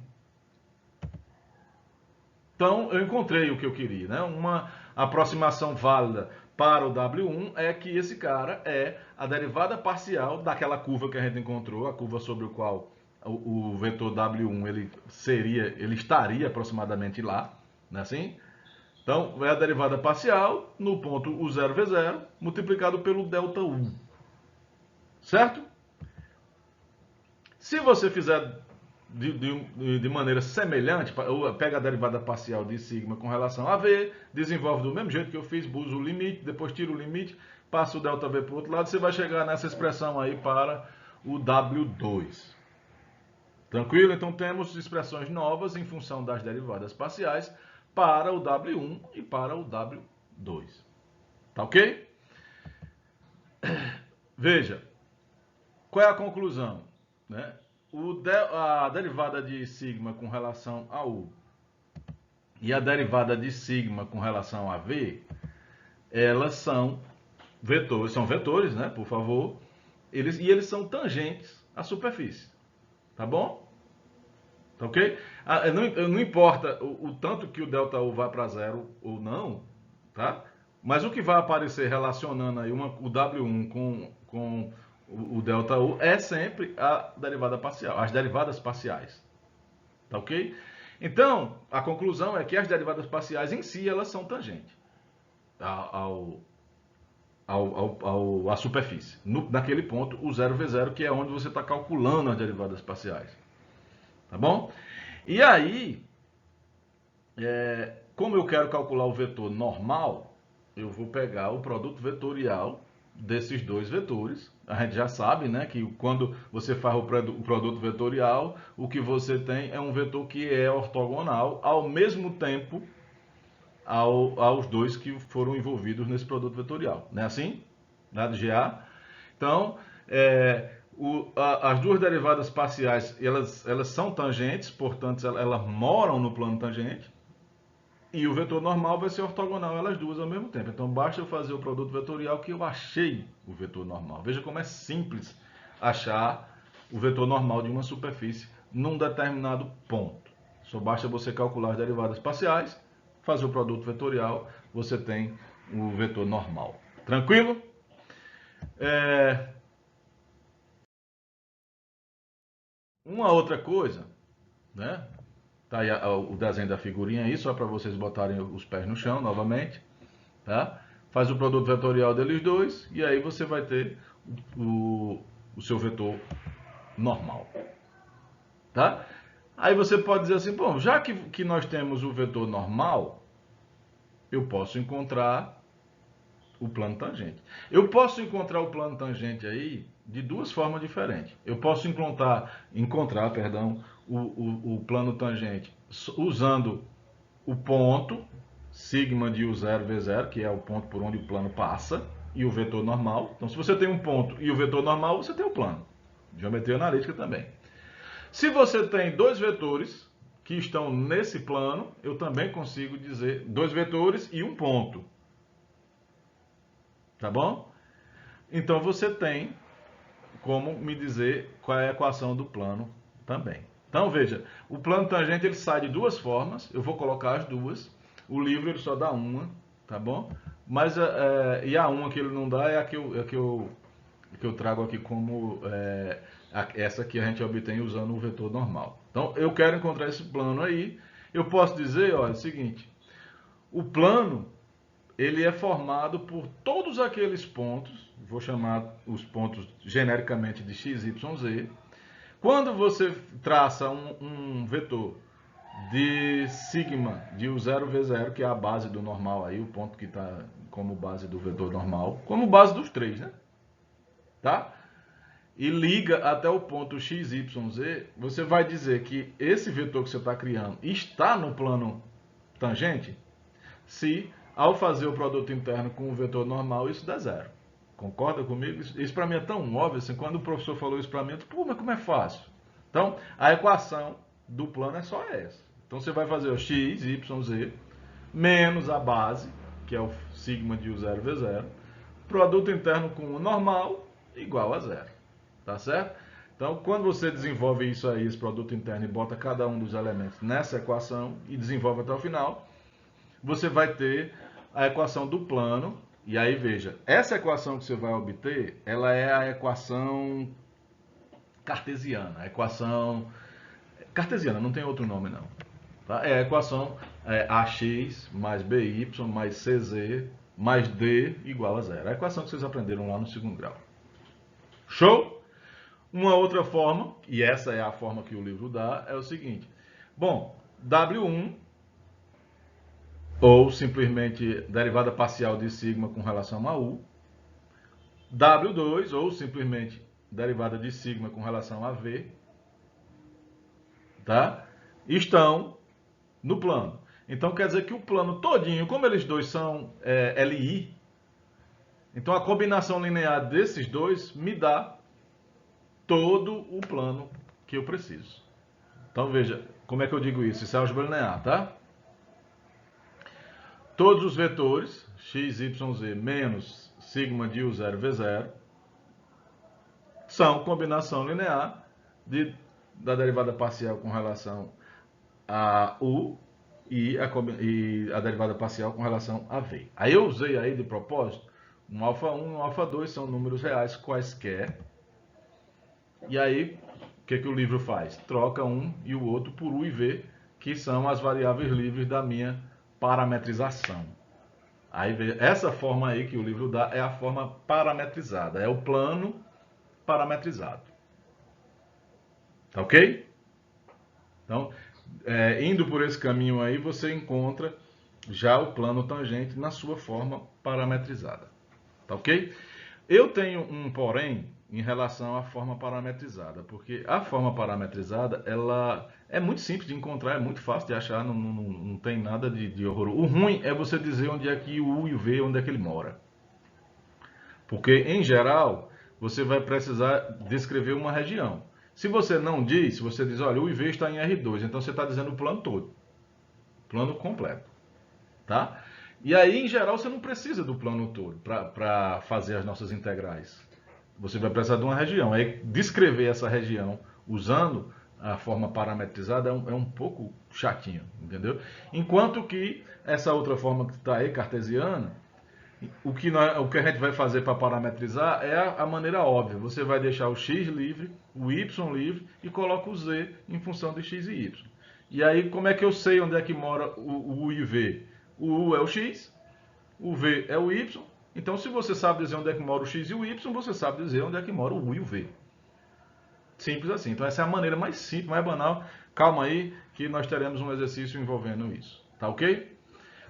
Então, eu encontrei o que eu queria, né? Uma aproximação válida para o W1 é que esse cara é a derivada parcial daquela curva que a gente encontrou, a curva sobre o qual o vetor W1 ele estaria aproximadamente lá, não é assim? Então, é a derivada parcial no ponto U0, V0, multiplicado pelo ΔU. Certo? Se você fizer de maneira semelhante, pega a derivada parcial de sigma com relação a V, desenvolve do mesmo jeito que eu fiz, usa o limite, depois tira o limite, passa o ΔV para o outro lado, você vai chegar nessa expressão aí para o W2. Tranquilo? Então temos expressões novas em função das derivadas parciais para o W1 e para o W2. Tá ok? Veja, qual é a conclusão? Né? A derivada de sigma com relação a U e a derivada de sigma com relação a V, elas são vetores, né, por favor, eles são tangentes à superfície, tá bom? Tá ok? Não importa o tanto que o ΔU vá para zero ou não, tá? Mas o que vai aparecer relacionando aí o W1 com o ΔU é sempre a derivada parcial, as derivadas parciais. Tá ok? Então, a conclusão é que as derivadas parciais em si, elas são tangentes à superfície. Naquele ponto, o 0V0, que é onde você está calculando as derivadas parciais. Tá bom? E aí, como eu quero calcular o vetor normal, eu vou pegar o produto vetorial desses dois vetores. A gente já sabe, né, que quando você faz o produto vetorial, o que você tem é um vetor que é ortogonal ao mesmo tempo aos dois que foram envolvidos nesse produto vetorial. Não é assim? Dado GA. Então, as duas derivadas parciais, elas são tangentes, portanto, elas moram no plano tangente. E o vetor normal vai ser ortogonal elas duas ao mesmo tempo. Então basta eu fazer o produto vetorial que eu achei o vetor normal. Veja como é simples achar o vetor normal de uma superfície num determinado ponto. Só basta você calcular as derivadas parciais, fazer o produto vetorial, você tem o vetor normal. Tranquilo? Uma outra coisa, né? Tá aí o desenho da figurinha aí, só para vocês botarem os pés no chão novamente. Tá? Faz o produto vetorial deles dois e aí você vai ter o seu vetor normal. Tá? Aí você pode dizer assim, bom, já que nós temos o vetor normal, eu posso encontrar o plano tangente. Eu posso encontrar o plano tangente aí de duas formas diferentes. Eu posso encontrar o plano tangente usando o ponto sigma de U0 V0, que é o ponto por onde o plano passa, e o vetor normal. Então, se você tem um ponto e o vetor normal, você tem o plano. Geometria analítica também. Se você tem dois vetores que estão nesse plano, eu também consigo dizer dois vetores e um ponto. Tá bom? Então, você tem como me dizer qual é a equação do plano também. Então, veja, o plano tangente ele sai de duas formas, eu vou colocar as duas. O livro ele só dá uma, tá bom? Mas e a uma que ele não dá é a que eu trago aqui como essa que a gente obtém usando o vetor normal. Então, eu quero encontrar esse plano aí. Eu posso dizer, olha, é o seguinte, o plano ele é formado por todos aqueles pontos, vou chamar os pontos genericamente de x, y, z. Quando você traça um vetor de sigma de U0, V0, que é a base do normal aí, o ponto que está como base do vetor normal, como base dos três, né? Tá? E liga até o ponto x, y, z, você vai dizer que esse vetor que você está criando está no plano tangente se, ao fazer o produto interno com o vetor normal, isso dá zero. Concorda comigo? Isso para mim é tão óbvio, assim, quando o professor falou isso para mim, eu disse, pô, mas como é fácil? Então, a equação do plano é só essa. Então, você vai fazer o x, y, z, menos a base, que é o sigma de U0, V0, produto interno com o normal, igual a zero. Tá certo? Então, quando você desenvolve isso aí, esse produto interno, e bota cada um dos elementos nessa equação, e desenvolve até o final, você vai ter a equação do plano. E aí, veja, essa equação que você vai obter, ela é a equação cartesiana. A equação cartesiana, não tem outro nome não. Tá? É a equação AX mais BY mais CZ mais D igual a zero. A equação que vocês aprenderam lá no segundo grau. Show? Uma outra forma, e essa é a forma que o livro dá, é o seguinte. Bom, W1 ou simplesmente derivada parcial de sigma com relação a U, W2 ou simplesmente derivada de sigma com relação a V, tá? Estão no plano. Então quer dizer que o plano todinho, como eles dois são LI, então a combinação linear desses dois me dá todo o plano que eu preciso. Então veja, como é que eu digo isso? Isso é álgebra linear, tá? Todos os vetores, x, y, z, menos sigma de U0, V0, são combinação linear da derivada parcial com relação a U e a derivada parcial com relação a V. Aí eu usei aí de propósito um α1 e um α2, são números reais quaisquer. E aí, o que o livro faz? Troca um e o outro por U e V, que são as variáveis livres da minha parametrização. Aí, essa forma aí que o livro dá é a forma parametrizada, é o plano parametrizado. Tá ok? Então, indo por esse caminho aí, você encontra já o plano tangente na sua forma parametrizada. Tá ok? Eu tenho um porém em relação à forma parametrizada, porque a forma parametrizada ela é muito simples de encontrar, é muito fácil de achar, não tem nada de horror. O ruim é você dizer onde é que o U e o V, onde é que ele mora. Porque, em geral, você vai precisar descrever uma região. Se você não diz, se você diz, olha, o IV está em R2, então você está dizendo o plano todo, plano completo, tá? E aí, em geral, você não precisa do plano todo para fazer as nossas integrais. Você vai precisar de uma região. Aí, descrever essa região usando a forma parametrizada é um pouco chatinho, entendeu? Enquanto que essa outra forma que está aí, cartesiana, o que a gente vai fazer para parametrizar é a maneira óbvia. Você vai deixar o x livre, o y livre e coloca o z em função de x e y. E aí, como é que eu sei onde é que mora o u e o v? O u é o x, o v é o y. Então, se você sabe dizer onde é que mora o x e o y, você sabe dizer onde é que mora o u e o v. Simples assim. Então, essa é a maneira mais simples, mais banal. Calma aí, que nós teremos um exercício envolvendo isso. Tá ok?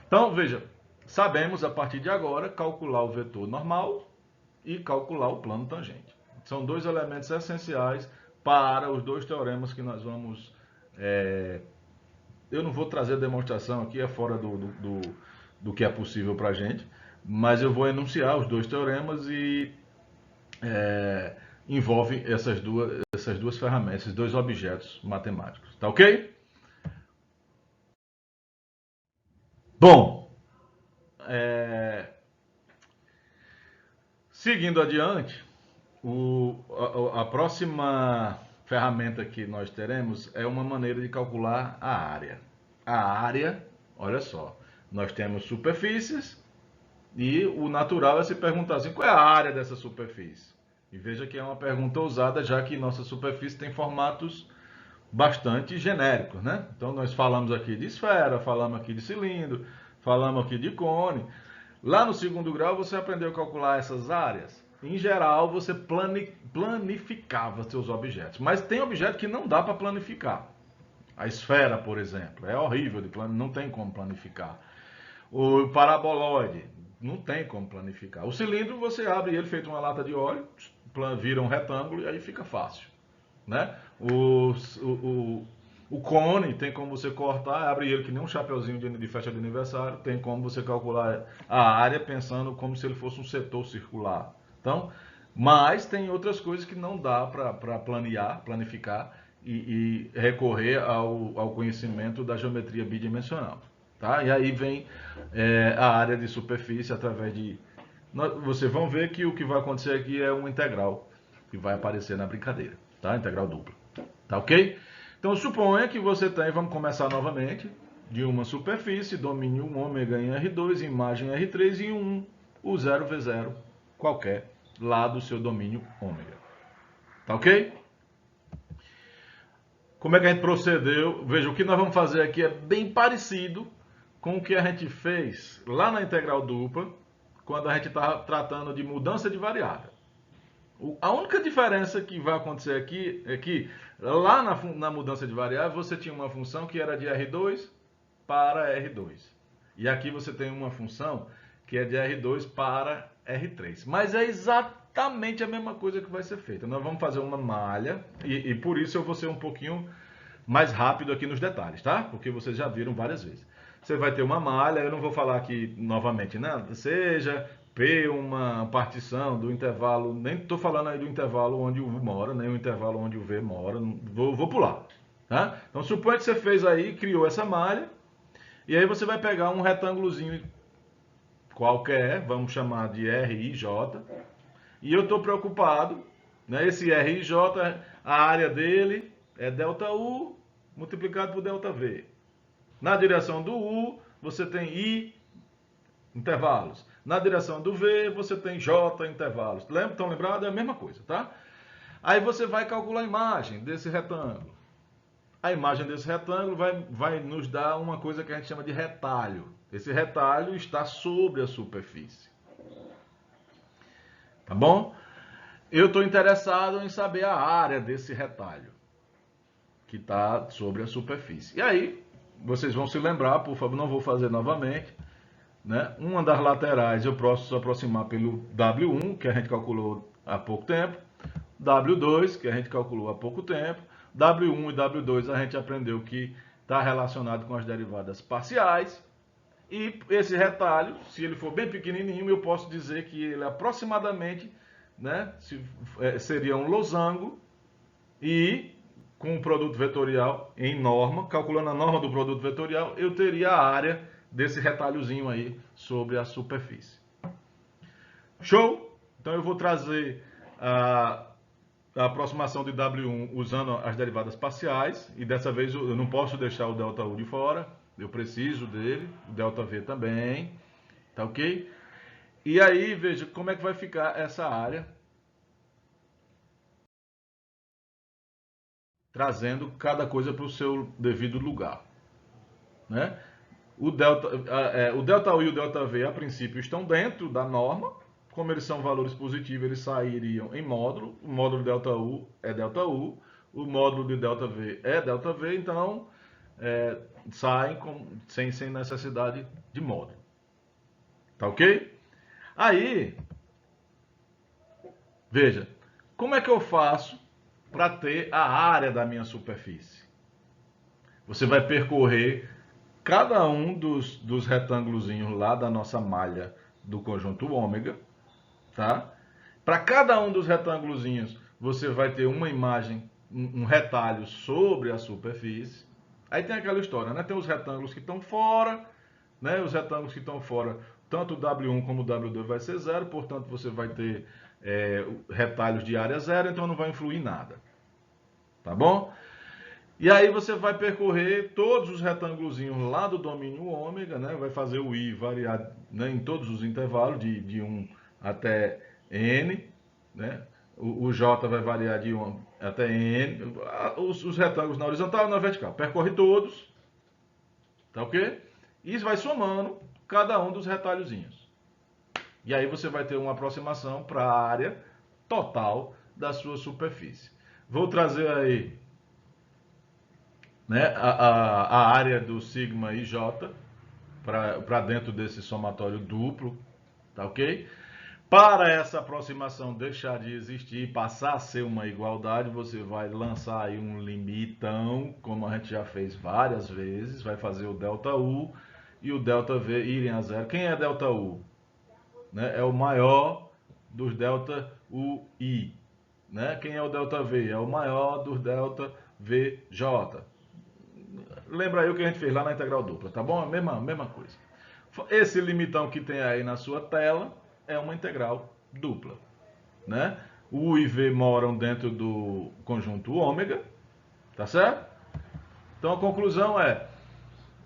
Então, veja, sabemos a partir de agora calcular o vetor normal e calcular o plano tangente. São dois elementos essenciais para os dois teoremas que nós vamos. Eu não vou trazer a demonstração aqui, é fora do que é possível para a gente, mas eu vou enunciar os dois teoremas e envolve essas duas ferramentas, esses dois objetos matemáticos. Tá ok? Bom, seguindo adiante, a próxima ferramenta que nós teremos é uma maneira de calcular a área. A área, olha só, nós temos superfícies e o natural é se perguntar assim, qual é a área dessa superfície? E veja que é uma pergunta ousada, já que nossa superfície tem formatos bastante genéricos, né? Então nós falamos aqui de esfera, falamos aqui de cilindro, falamos aqui de cone. Lá no segundo grau você aprendeu a calcular essas áreas. Em geral você planificava seus objetos, mas tem objeto que não dá para planificar. A esfera, por exemplo, é horrível de não tem como planificar. O paraboloide, não tem como planificar. O cilindro você abre ele feito uma lata de óleo, vira um retângulo e aí fica fácil, né? O cone tem como você cortar, abre ele que nem um chapeuzinho de festa de aniversário, tem como você calcular a área pensando como se ele fosse um setor circular. Então, mas tem outras coisas que não dá para planificar e recorrer ao conhecimento da geometria bidimensional. Tá? E aí vem a área de superfície através de... Vocês vão ver que o que vai acontecer aqui é um integral que vai aparecer na brincadeira, tá? Integral dupla, tá ok? Então suponha que você tem, vamos começar novamente, de uma superfície, domínio 1 ômega em R2, imagem R3 e o 0V0 qualquer lá do seu domínio ômega, tá ok? Como é que a gente procedeu? Veja, o que nós vamos fazer aqui é bem parecido com o que a gente fez lá na integral dupla, quando a gente estava tratando de mudança de variável. A única diferença que vai acontecer aqui é que lá na mudança de variável você tinha uma função que era de R2 para R2. E aqui você tem uma função que é de R2 para R3. Mas é exatamente a mesma coisa que vai ser feita. Nós vamos fazer uma malha e por isso eu vou ser um pouquinho mais rápido aqui nos detalhes, tá? Porque vocês já viram várias vezes. Você vai ter uma malha, eu não vou falar aqui novamente nada, seja P uma partição do intervalo, nem estou falando aí do intervalo onde o U mora, nem o intervalo onde o V mora, vou pular. Tá? Então suponha que você fez aí, criou essa malha, e aí você vai pegar um retângulozinho qualquer, vamos chamar de RIJ, e eu estou preocupado, né? Esse RIJ, a área dele é ΔU multiplicado por ΔV. Na direção do U, você tem I intervalos. Na direção do V, você tem J intervalos. Estão lembrados? É a mesma coisa, tá? Aí você vai calcular a imagem desse retângulo. A imagem desse retângulo vai nos dar uma coisa que a gente chama de retalho. Esse retalho está sobre a superfície. Tá bom? Eu estou interessado em saber a área desse retalho. que está sobre a superfície. E aí, vocês vão se lembrar, por favor, não vou fazer novamente, né? Uma das laterais eu posso aproximar pelo W1, que a gente calculou há pouco tempo, W2, que a gente calculou há pouco tempo, W1 e W2 a gente aprendeu que está relacionado com as derivadas parciais, e esse retalho, se ele for bem pequenininho, eu posso dizer que ele aproximadamente, né, seria um losango, e com o produto vetorial em norma, calculando a norma do produto vetorial, eu teria a área desse retalhozinho aí sobre a superfície. Show? Então eu vou trazer a aproximação de W1 usando as derivadas parciais, e dessa vez eu não posso deixar o ΔU de fora, eu preciso dele, o ΔV também, tá ok? E aí, veja como é que vai ficar essa área, trazendo cada coisa para o seu devido lugar, né? O ΔU e o ΔV, a princípio, estão dentro da norma. Como eles são valores positivos, eles sairiam em módulo. O módulo ΔU é ΔU, o módulo de ΔV é ΔV, então saem sem necessidade de módulo. Tá ok? Aí, veja, como é que eu faço para ter a área da minha superfície? Você vai percorrer cada um dos retângulos lá da nossa malha do conjunto ômega, tá? Para cada um dos retângulos, você vai ter uma imagem, um retalho sobre a superfície. Aí tem aquela história, né? Tem os retângulos que estão fora, né? Os retângulos que estão fora, tanto o W1 como o W2 vai ser zero, portanto você vai ter retalhos de área zero, então não vai influir em nada. Tá bom? E aí você vai percorrer todos os retângulos lá do domínio ômega, né? Vai fazer o I variar, né, em todos os intervalos, de 1 até N, né? O J vai variar de 1 até N. Os retângulos na horizontal e na vertical. Percorre todos, tá ok? E vai somando cada um dos retalhozinhos. E aí você vai ter uma aproximação para a área total da sua superfície. Vou trazer aí, né, a área do sigma IJ para dentro desse somatório duplo, tá ok? Para essa aproximação deixar de existir e passar a ser uma igualdade, você vai lançar aí um limitão, como a gente já fez várias vezes, vai fazer o ΔU e o ΔV irem a zero. Quem é ΔU? Né? É o maior dos ΔUI. Né? Quem é o ΔV? É o maior dos ΔVJ. Lembra aí o que a gente fez lá na integral dupla, tá bom? Mesma coisa. Esse limitão que tem aí na sua tela é uma integral dupla, né? O U e V moram dentro do conjunto ômega, tá certo? Então a conclusão é,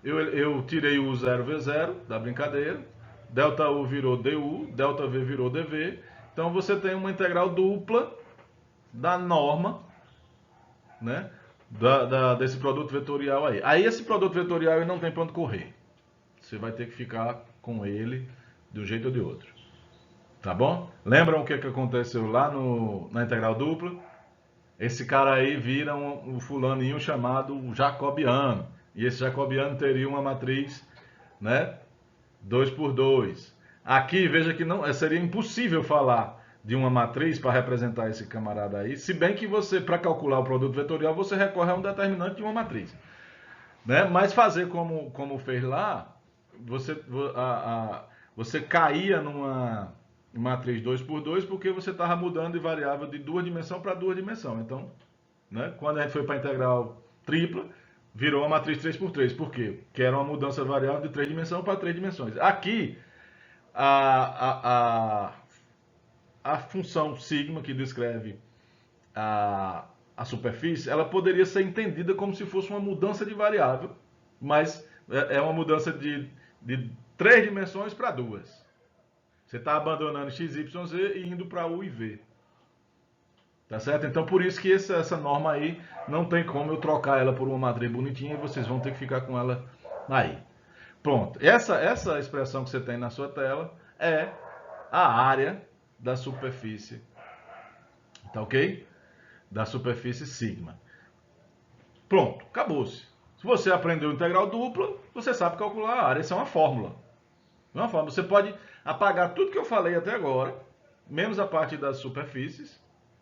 eu tirei o 0V0 da brincadeira, ΔU virou DU, ΔV virou DV, então você tem uma integral dupla da norma, né? Desse produto vetorial aí. Aí esse produto vetorial ele não tem para onde correr. Você vai ter que ficar com ele de um jeito ou de outro. Tá bom? Lembram o que aconteceu lá na integral dupla? Esse cara aí vira um fulaninho chamado jacobiano. E esse jacobiano teria uma matriz, né? 2 por 2. Aqui, veja que não seria impossível falar de uma matriz para representar esse camarada aí, se bem que você, para calcular o produto vetorial, você recorre a um determinante de uma matriz. Né? Mas fazer como fez lá, você caía numa matriz 2 por 2 porque você estava mudando de variável de duas dimensões para duas dimensões. Então, né, quando a gente foi para a integral tripla, virou uma matriz 3 por 3. Por quê? Porque era uma mudança variável de 3 dimensões para 3 dimensões. Aqui, a função sigma que descreve a superfície, ela poderia ser entendida como se fosse uma mudança de variável, mas é uma mudança de 3 dimensões para 2. Você está abandonando x, y, z e indo para u e v. Tá certo? Então por isso que essa norma aí não tem como eu trocar ela por uma matriz bonitinha e vocês vão ter que ficar com ela aí. Pronto. Essa expressão que você tem na sua tela é a área da superfície. Tá ok? Da superfície sigma. Pronto, acabou-se. Se você aprendeu integral dupla, você sabe calcular a área. Isso é uma fórmula. É uma fórmula. Você pode apagar tudo que eu falei até agora, menos a parte das superfícies,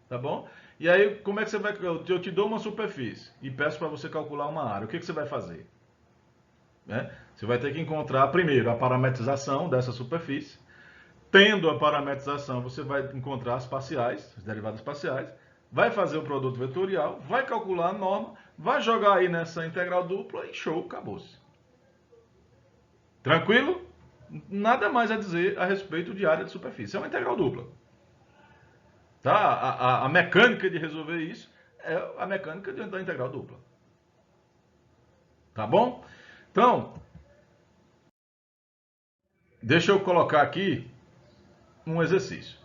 tá bom? E aí, como é que você vai... Eu te dou uma superfície e peço para você calcular uma área. O que você vai fazer? Né? Você vai ter que encontrar primeiro a parametrização dessa superfície. Tendo a parametrização, você vai encontrar as parciais, as derivadas parciais, vai fazer o produto vetorial, vai calcular a norma, vai jogar aí nessa integral dupla e show, acabou-se. Tranquilo? Nada mais a dizer a respeito de área de superfície. É uma integral dupla. Tá? A mecânica de resolver isso é a mecânica da integral dupla. Tá bom? Então, deixa eu colocar aqui um exercício.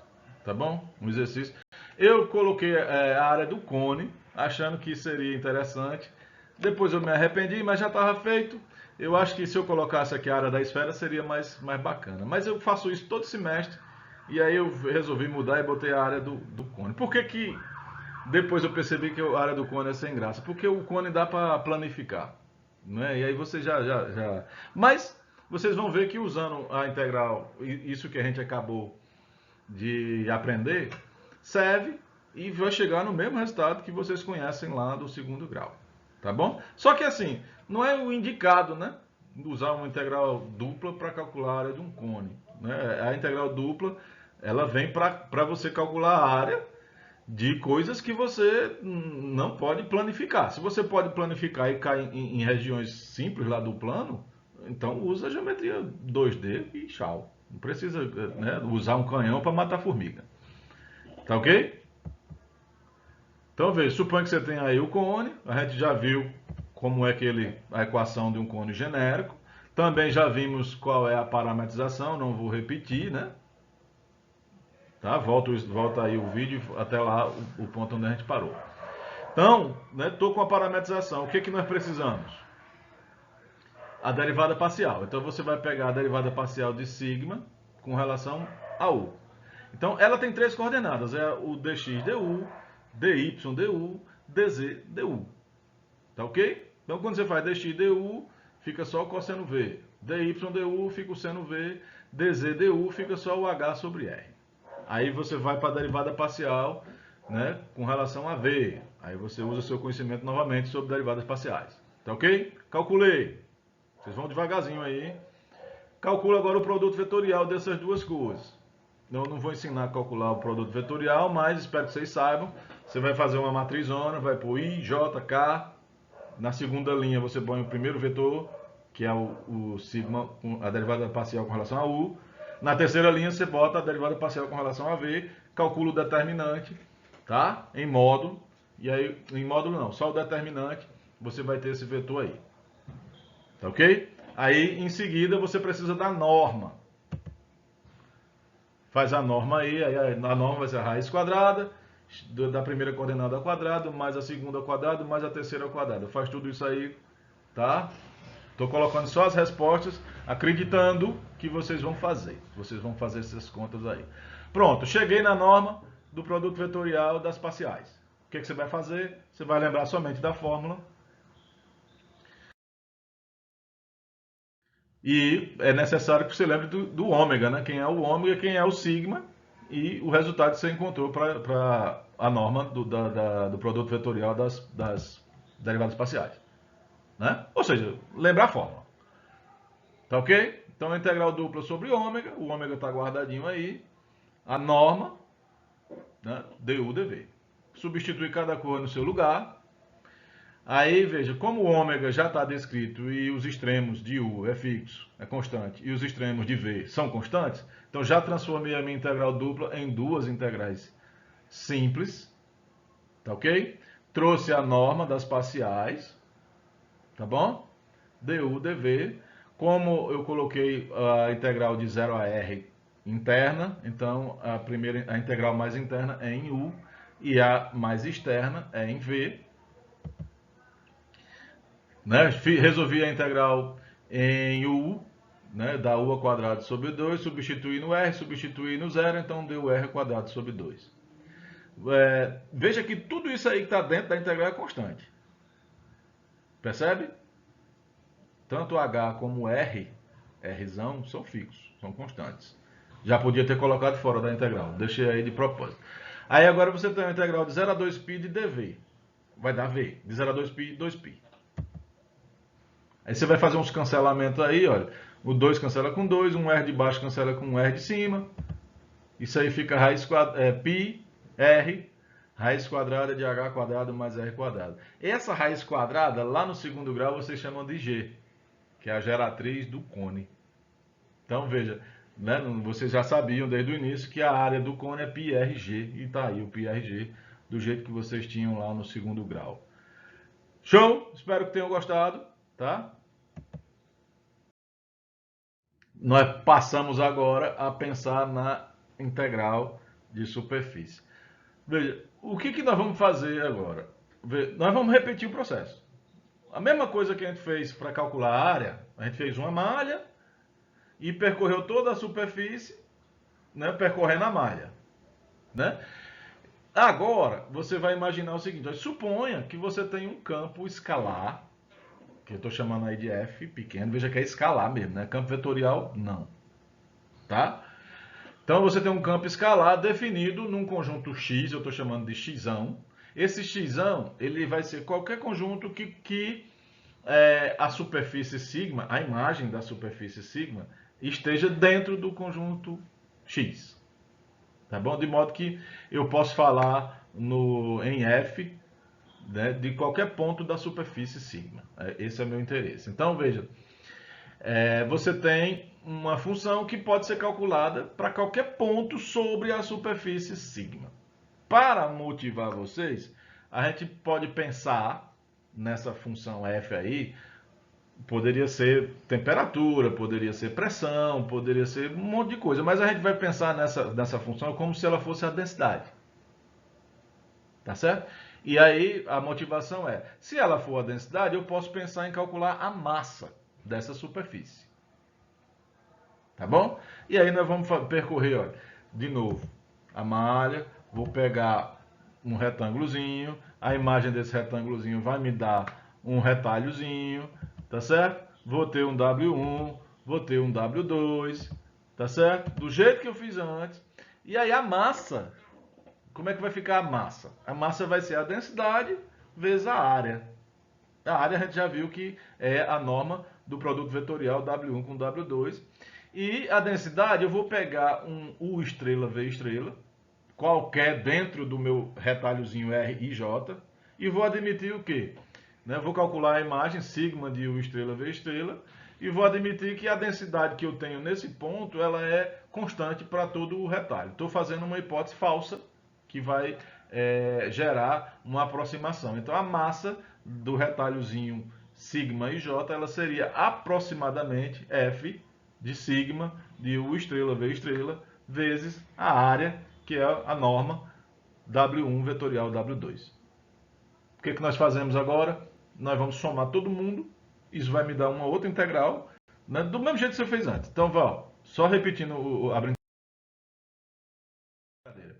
Tá bom? Um exercício. Eu coloquei a área do cone, achando que seria interessante. Depois eu me arrependi, mas já estava feito. Eu acho que se eu colocasse aqui a área da esfera seria mais bacana. Mas eu faço isso todo semestre. E aí eu resolvi mudar e botei a área do cone. Por que depois eu percebi que a área do cone é sem graça? Porque o cone dá para planificar. Né? E aí você já... Mas vocês vão ver que usando a integral, isso que a gente acabou de aprender, serve e vai chegar no mesmo resultado que vocês conhecem lá do segundo grau, tá bom? Só que assim, não é o indicado, né, usar uma integral dupla para calcular a área de um cone, né? A integral dupla, ela vem para você calcular a área de coisas que você não pode planificar. Se você pode planificar e cair em regiões simples lá do plano, então usa a geometria 2D e tchau. Não precisa, né, usar um canhão para matar formiga. Tá ok? Então veja, suponha que você tem aí o cone, a gente já viu como é que a equação de um cone genérico. Também já vimos qual é a parametrização, não vou repetir, né? Tá? Volta aí o vídeo até lá o ponto onde a gente parou. Então, estou com a parametrização. O que nós precisamos? A derivada parcial. Então você vai pegar a derivada parcial de sigma com relação a u. Então ela tem três coordenadas, é o dx du, dy du, dz du. Tá ok? Então quando você faz dx du, fica só o cosseno v. Dy du fica o seno v. Dz du fica só o h sobre r. Aí você vai para a derivada parcial, né, com relação a v. Aí você usa seu conhecimento novamente sobre derivadas parciais. Tá ok? Calculei. Vocês vão devagarzinho aí. Calcula agora o produto vetorial dessas duas coisas. Eu não vou ensinar a calcular o produto vetorial, mas espero que vocês saibam. Você vai fazer uma matrizona, vai por I, J, K. Na segunda linha você põe o primeiro vetor, que é o sigma, a derivada parcial com relação a U. Na terceira linha você bota a derivada parcial com relação a V, calcula o determinante, tá? Em módulo. E aí, em módulo não, só o determinante, você vai ter esse vetor aí. Tá ok? Aí, em seguida, você precisa da norma. Faz a norma aí a norma vai ser a raiz quadrada, da primeira coordenada ao quadrado, mais a segunda ao quadrado, mais a terceira ao quadrado. Faz tudo isso aí, tá? Estou colocando só as respostas, acreditando que vocês vão fazer. Vocês vão fazer essas contas aí. Pronto, cheguei na norma do produto vetorial das parciais. O que você vai fazer? Você vai lembrar somente da fórmula. E é necessário que você lembre do ômega, né? Quem é o ômega, quem é o sigma e o resultado que você encontrou para a norma do produto vetorial das derivadas parciais. Né? Ou seja, lembrar a fórmula. Tá ok? Então, a integral dupla sobre ômega, o ômega está guardadinho aí, a norma, né? du, dv. Substitui cada cor no seu lugar. Aí, veja, como o ômega já está descrito e os extremos de U é fixo, é constante, e os extremos de V são constantes, então já transformei a minha integral dupla em duas integrais simples, tá ok? Trouxe a norma das parciais, tá bom? du, dv. Como eu coloquei a integral de 0 a r interna, então a integral mais interna é em U e a mais externa é em V. Né? Resolvi a integral em U, né? Da U ao quadrado sobre 2, substituí no R, substituí no zero, então deu R ao quadrado sobre 2. Veja que tudo isso aí que está dentro da integral é constante. Percebe? Tanto H como R, Rzão, são fixos, são constantes. Já podia ter colocado fora da integral, deixei aí de propósito. Aí agora você tem a integral de 0 a 2π de dv. Vai dar V, de 0 a 2π, 2π. Aí você vai fazer uns cancelamentos aí, olha. O 2 cancela com 2, um R de baixo cancela com um R de cima. Isso aí fica raiz quadrada, π, R, raiz quadrada de H quadrado mais R quadrado. Essa raiz quadrada, lá no segundo grau, vocês chamam de G, que é a geratriz do cone. Então, veja, né, vocês já sabiam desde o início que a área do cone é πRG, e está aí o πRG, do jeito que vocês tinham lá no segundo grau. Show? Espero que tenham gostado, tá? Nós passamos agora a pensar na integral de superfície. Veja, o que nós vamos fazer agora? Veja, nós vamos repetir o processo. A mesma coisa que a gente fez para calcular a área, a gente fez uma malha e percorreu toda a superfície, né, percorrendo a malha. Né? Agora, você vai imaginar o seguinte, suponha que você tem um campo escalar, que eu estou chamando aí de F pequeno, veja que é escalar mesmo, né? Campo vetorial, não. Tá? Então você tem um campo escalar definido num conjunto X, eu estou chamando de Xão. Esse Xão, ele vai ser qualquer conjunto que a superfície sigma, a imagem da superfície sigma, esteja dentro do conjunto X. Tá bom? De modo que eu posso falar em F, né, de qualquer ponto da superfície sigma. Esse é o meu interesse. Então, veja, você tem uma função que pode ser calculada para qualquer ponto sobre a superfície sigma. Para motivar vocês, a gente pode pensar nessa função f aí, poderia ser temperatura, poderia ser pressão, poderia ser um monte de coisa, mas a gente vai pensar nessa função como se ela fosse a densidade. Tá certo? E aí a motivação é, se ela for a densidade, eu posso pensar em calcular a massa dessa superfície. Tá bom? E aí nós vamos percorrer, olha, de novo, a malha, vou pegar um retângulozinho, a imagem desse retângulozinho vai me dar um retalhozinho, tá certo? Vou ter um W1, vou ter um W2, tá certo? Do jeito que eu fiz antes. E aí a massa, como é que vai ficar a massa? A massa vai ser a densidade vezes a área. A área a gente já viu que é a norma do produto vetorial W1 com W2. E a densidade eu vou pegar um U estrela V estrela, qualquer dentro do meu retalhozinho R e J, e vou admitir o quê? Vou calcular a imagem sigma de U estrela V estrela, e vou admitir que a densidade que eu tenho nesse ponto, ela é constante para todo o retalho. Estou fazendo uma hipótese falsa, que vai gerar uma aproximação. Então a massa do retalhozinho sigma e J, ela seria aproximadamente F de sigma de U estrela V estrela vezes a área, que é a norma W1 vetorial W2. O que nós fazemos agora? Nós vamos somar todo mundo, isso vai me dar uma outra integral, né, do mesmo jeito que você fez antes. Então, Val, só repetindo a brincadeira.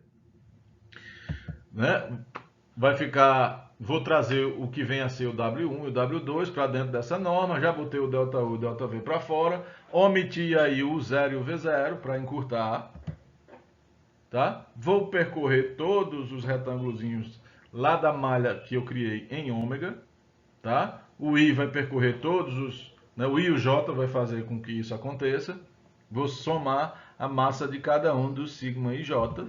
Né? Vai ficar, vou trazer o que vem a ser o W1 e o W2 para dentro dessa norma, já botei o ΔU e o ΔV para fora, omiti aí o 0 e o V0 para encurtar, tá? Vou percorrer todos os retângulozinhos lá da malha que eu criei em ômega, tá? O I vai percorrer todos os, né, o I e o J vai fazer com que isso aconteça. Vou somar a massa de cada um do sigma e J,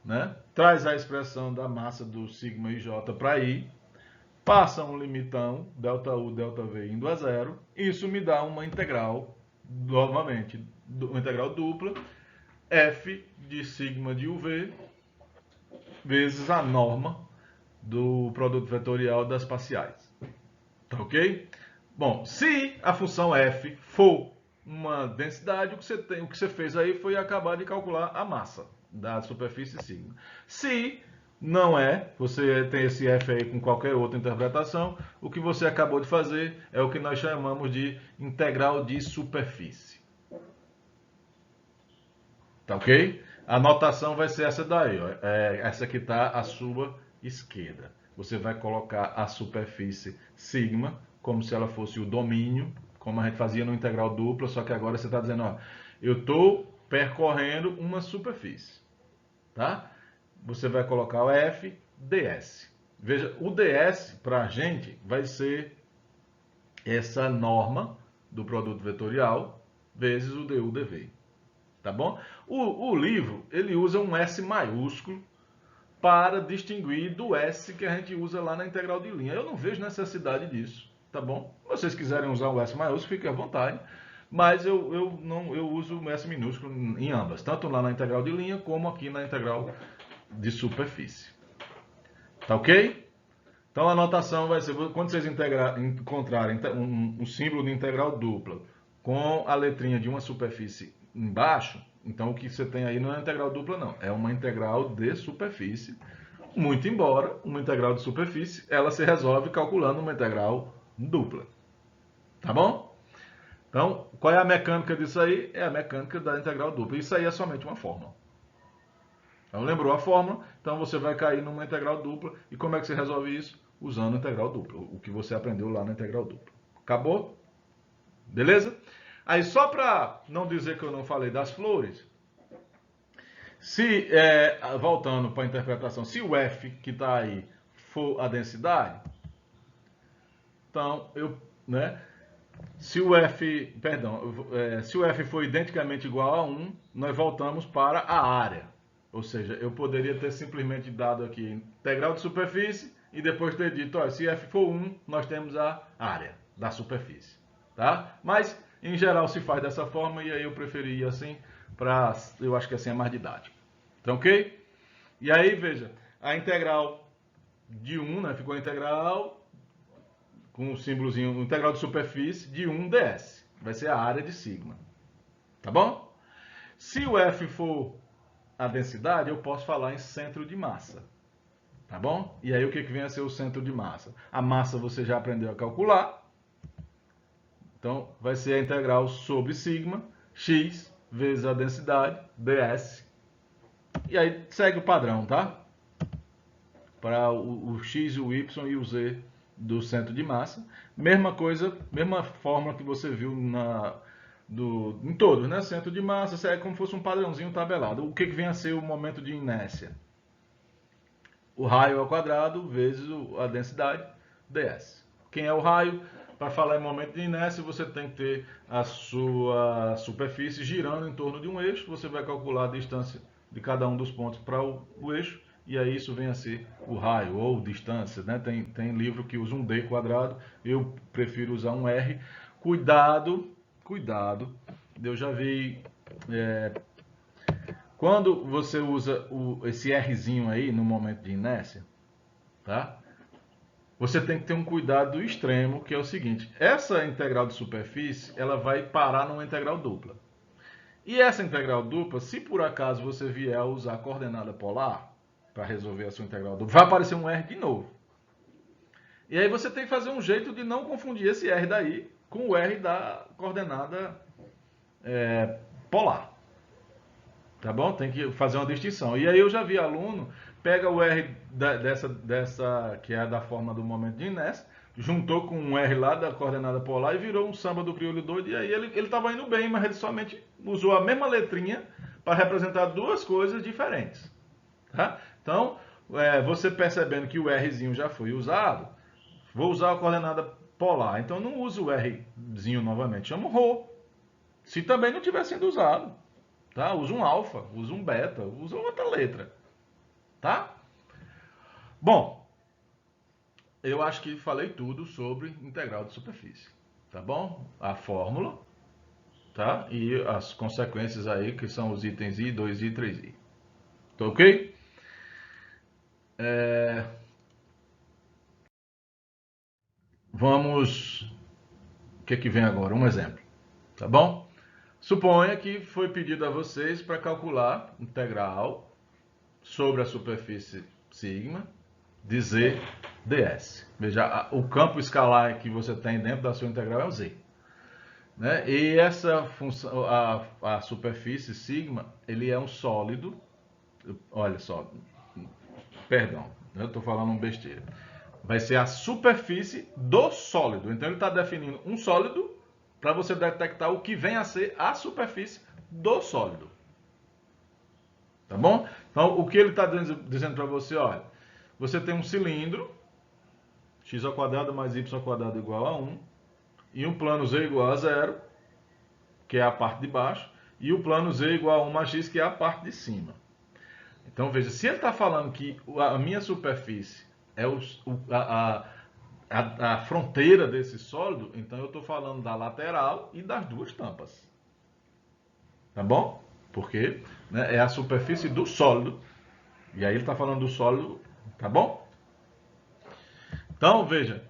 né? Traz a expressão da massa do sigma e J para I, passa um limitão, ΔU, ΔV indo a zero, isso me dá uma integral, novamente, uma integral dupla, F de sigma de UV vezes a norma do produto vetorial das parciais. Tá ok? Bom, se a função f for uma densidade, o que você fez aí foi acabar de calcular a massa da superfície sigma. Se não é, você tem esse f aí com qualquer outra interpretação, o que você acabou de fazer é o que nós chamamos de integral de superfície. Tá ok? A notação vai ser essa daí, ó. Essa que está à sua esquerda. você vai colocar a superfície sigma, como se ela fosse o domínio, como a gente fazia no integral dupla, só que agora você está dizendo, ó, eu estou percorrendo uma superfície, tá? Você vai colocar o f ds. Veja, o ds para a gente vai ser essa norma do produto vetorial vezes o du dv, tá bom? O livro, ele usa um S maiúsculo para distinguir do S que a gente usa lá na integral de linha. Eu não vejo necessidade disso, tá bom? Se vocês quiserem usar o S maiúsculo, fiquem à vontade. Mas eu uso o S minúsculo em ambas, tanto lá na integral de linha como aqui na integral de superfície. Tá ok? Então a anotação vai ser, quando vocês encontrarem um símbolo de integral dupla com a letrinha de uma superfície embaixo, então o que você tem aí não é integral dupla não, é uma integral de superfície, muito embora uma integral de superfície, ela se resolve calculando uma integral dupla. Tá bom? Então, qual é a mecânica disso aí? É a mecânica da integral dupla. Isso aí é somente uma fórmula. Então, lembrou a fórmula? Então, você vai cair numa integral dupla. E como é que você resolve isso? Usando a integral dupla. O que você aprendeu lá na integral dupla. Acabou? Beleza? Aí, só para não dizer que eu não falei das flores, se, voltando para a interpretação, se o F que está aí for a densidade, então, se o F, se o F for identicamente igual a 1, nós voltamos para a área. Ou seja, eu poderia ter simplesmente dado aqui integral de superfície e depois ter dito, ó, se F for 1, nós temos a área da superfície. Tá? Mas, em geral, se faz dessa forma e aí eu preferi assim, eu acho que assim é mais didático. Tá ok? E aí, veja, a integral de 1, né, ficou a integral com o símbolozinho, integral de superfície de 1 ds. Vai ser a área de sigma. Tá bom? Se o F for a densidade, eu posso falar em centro de massa. Tá bom? E aí o que vem a ser o centro de massa? A massa você já aprendeu a calcular. Então vai ser a integral sobre sigma, x vezes a densidade, ds. E aí segue o padrão, tá? Para o x, o y e o z do centro de massa. Mesma coisa, mesma fórmula que você viu em todos, né? Centro de massa, é como se fosse um padrãozinho tabelado. O que vem a ser o momento de inércia? O raio ao quadrado vezes a densidade, ds. Quem é o raio? Para falar em momento de inércia, você tem que ter a sua superfície girando em torno de um eixo. Você vai calcular a distância de cada um dos pontos para o eixo. E aí isso vem a ser o raio ou distância. Né? Tem livro que usa um d quadrado. Eu prefiro usar um r. Cuidado. Eu já vi... quando você usa esse Rzinho aí no momento de inércia, tá? Você tem que ter um cuidado extremo, que é o seguinte: essa integral de superfície, ela vai parar numa integral dupla. E essa integral dupla, se por acaso você vier a usar a coordenada polar para resolver a sua integral dupla, vai aparecer um R de novo. E aí você tem que fazer um jeito de não confundir esse R daí com o R da coordenada polar. Tá bom? Tem que fazer uma distinção. E aí eu já vi aluno, pega o R dessa que é da forma do momento de inércia, juntou com um R lá da coordenada polar e virou um samba do crioulo doido. E aí ele estava indo bem, mas ele somente usou a mesma letrinha para representar duas coisas diferentes. Tá? Então, você percebendo que o Rzinho já foi usado, vou usar a coordenada polar. Então não uso o Rzinho novamente, chamo Rho. Se também não tiver sendo usado. Tá? Usa um alfa, usa um beta, usa outra letra. Tá? Bom, eu acho que falei tudo sobre integral de superfície. Tá bom? A fórmula, tá? E as consequências aí, que são os itens I, 2i e 3i. Tá ok? Vamos... O que vem agora? Um exemplo. Tá bom? Suponha que foi pedido a vocês para calcular integral sobre a superfície sigma de z ds. Veja, o campo escalar que você tem dentro da sua integral é o z. Né? E essa função, a superfície sigma, ele é um sólido. Olha só, perdão, Eu estou falando besteira. Vai ser a superfície do sólido. Então ele está definindo um sólido para você detectar o que vem a ser a superfície do sólido. Tá bom? Então o que ele está dizendo para você, olha, você tem um cilindro, x ao quadrado mais y ao quadrado igual a 1, e um plano z igual a 0, que é a parte de baixo, e o plano z igual a 1 mais x, que é a parte de cima. Então veja, se ele está falando que a minha superfície é a fronteira desse sólido, então eu estou falando da lateral e das duas tampas. Tá bom? Porque, né, é a superfície do sólido. E aí ele está falando do sólido, tá bom? Então veja,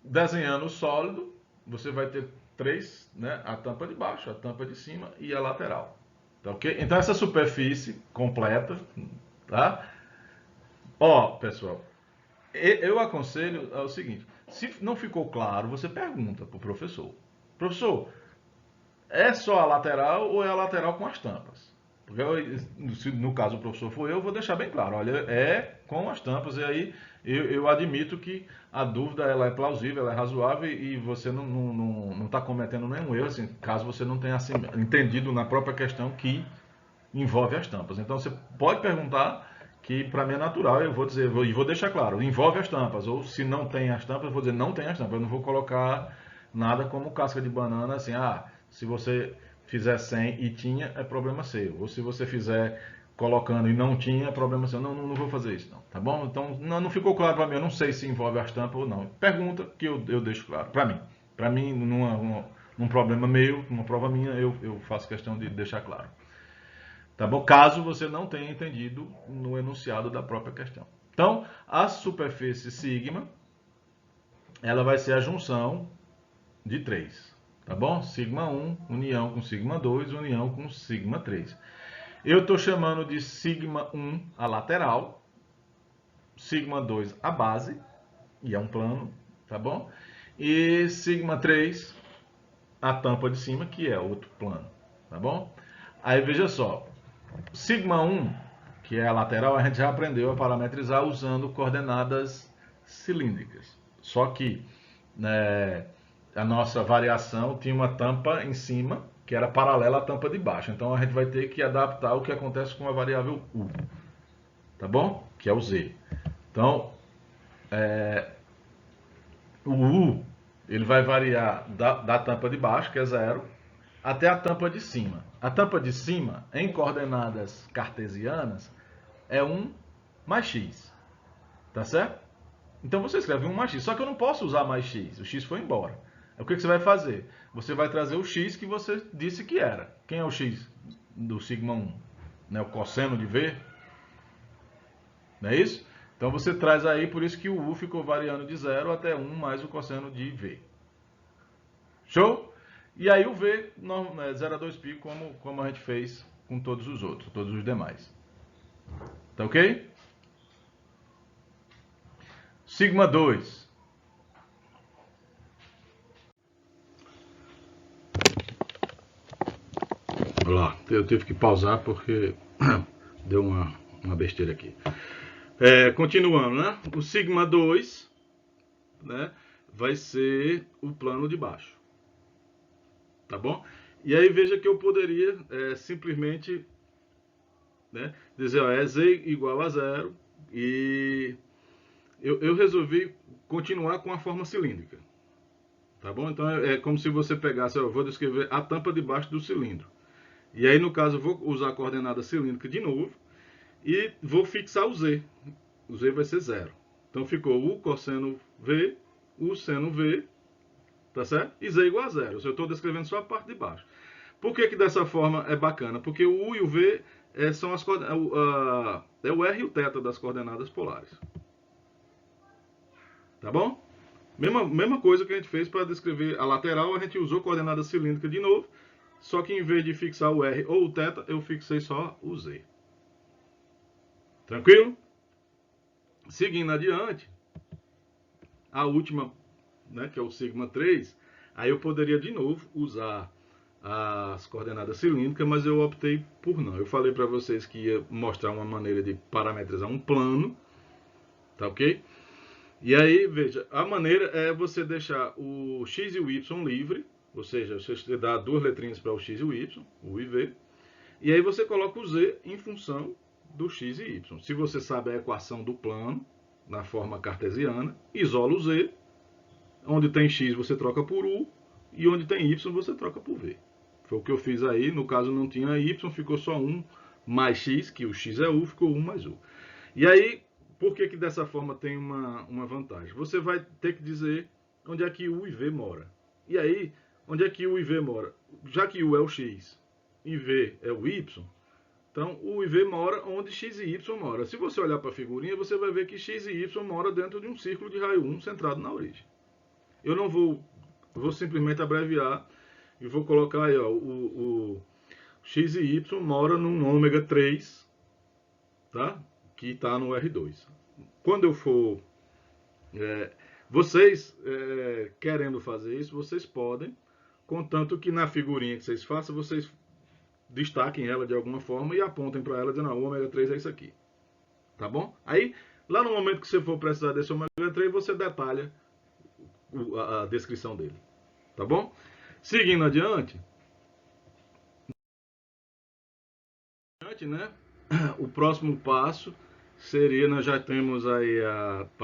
desenhando o sólido, você vai ter três, né? A tampa de baixo, a tampa de cima e a lateral. Tá ok? Então essa superfície completa, tá? Ó, pessoal, eu aconselho o seguinte: se não ficou claro, você pergunta para o professor. Professor, é só a lateral ou é a lateral com as tampas? Porque se no caso o professor for eu vou deixar bem claro, olha, é com as tampas, e aí eu admito que a dúvida ela é plausível, ela é razoável e você não está cometendo nenhum erro, assim, caso você não tenha assim, entendido na própria questão que envolve as tampas. Então você pode perguntar, que para mim é natural, eu vou dizer, e vou deixar claro, envolve as tampas, ou se não tem as tampas, eu vou dizer não tem as tampas, eu não vou colocar nada como casca de banana, assim, se você fizer sem e tinha, é problema seu, ou se você fizer colocando e não tinha, é problema seu, não vou fazer isso não, tá bom? Então não ficou claro para mim, eu não sei se envolve as tampas ou não, pergunta que eu deixo claro, para mim num problema meu, numa prova minha, eu faço questão de deixar claro. Tá bom? Caso você não tenha entendido no enunciado da própria questão. Então, a superfície sigma, ela vai ser a junção de três. Tá bom? Sigma 1, união com sigma 2, união com sigma 3. Eu estou chamando de sigma 1 a lateral, sigma 2 a base, e é um plano, tá bom? E sigma 3 a tampa de cima, que é outro plano, tá bom? Aí veja só, sigma 1, que é a lateral, a gente já aprendeu a parametrizar usando coordenadas cilíndricas. Só que, né, a nossa variação tinha uma tampa em cima que era paralela à tampa de baixo. Então a gente vai ter que adaptar o que acontece com a variável u, tá bom? Que é o z. Então, o u ele vai variar da tampa de baixo, que é 0, até a tampa de cima. A tampa de cima, em coordenadas cartesianas, é 1 mais x. Tá certo? Então você escreve 1 mais x. Só que eu não posso usar mais x. O x foi embora. O que você vai fazer? Você vai trazer o x que você disse que era. Quem é o x do sigma 1? Né? O cosseno de v? Não é isso? Então você traz aí, por isso que o u ficou variando de 0 até 1 mais o cosseno de v. Show? E aí o v, 0 a 2π, como a gente fez com todos os outros, todos os demais. Tá ok? Sigma 2. Lá, eu tive que pausar porque deu uma besteira aqui. Continuando, né? O sigma 2, né, vai ser o plano de baixo. Tá bom? E aí veja que eu poderia simplesmente, né, dizer, ó, é z igual a 0 e eu resolvi continuar com a forma cilíndrica. Tá bom? Então é como se você pegasse, eu vou descrever a tampa de baixo do cilindro. E aí no caso eu vou usar a coordenada cilíndrica de novo e vou fixar o z. O z vai ser 0. Então ficou u cosseno v, u seno v, tá certo? E z igual a 0. Eu estou descrevendo só a parte de baixo. Por que dessa forma é bacana? Porque o u e o v são é o r e o θ das coordenadas polares. Tá bom? Mesma coisa que a gente fez para descrever a lateral, a gente usou coordenada cilíndrica de novo, só que em vez de fixar o r ou o θ, eu fixei só o z. Tranquilo? Seguindo adiante, a última, né, que é o sigma 3, aí eu poderia de novo usar as coordenadas cilíndricas, mas eu optei por não. Eu falei para vocês que ia mostrar uma maneira de parametrizar um plano, Tá ok? E aí, veja, a maneira é você deixar o x e o y livre, ou seja, você dá duas letrinhas para o x e o y, u e v, e aí você coloca o z em função do x e y. Se você sabe a equação do plano, na forma cartesiana, isola o z, onde tem x você troca por u, e onde tem y você troca por v. Foi o que eu fiz aí, no caso não tinha y, ficou só 1 mais x, que o x é u, ficou 1 mais u. E aí, por que dessa forma tem uma vantagem? Você vai ter que dizer onde é que u e v mora. E aí, onde é que u e v mora? Já que u é o x e v é o y, então u e v mora onde x e y mora. Se você olhar para a figurinha, você vai ver que x e y mora dentro de um círculo de raio 1 centrado na origem. Eu não vou simplesmente abreviar e vou colocar aí, ó, o x e y mora num ômega 3, tá? Que está no R2. Quando eu for... vocês querendo fazer isso, vocês podem, contanto que na figurinha que vocês façam, vocês destaquem ela de alguma forma e apontem para ela dizendo, o ômega 3 é isso aqui. Tá bom? Aí, lá no momento que você for precisar desse ômega 3, você detalha a descrição dele. Tá bom? Seguindo adiante, né? O próximo passo seria, nós já temos aí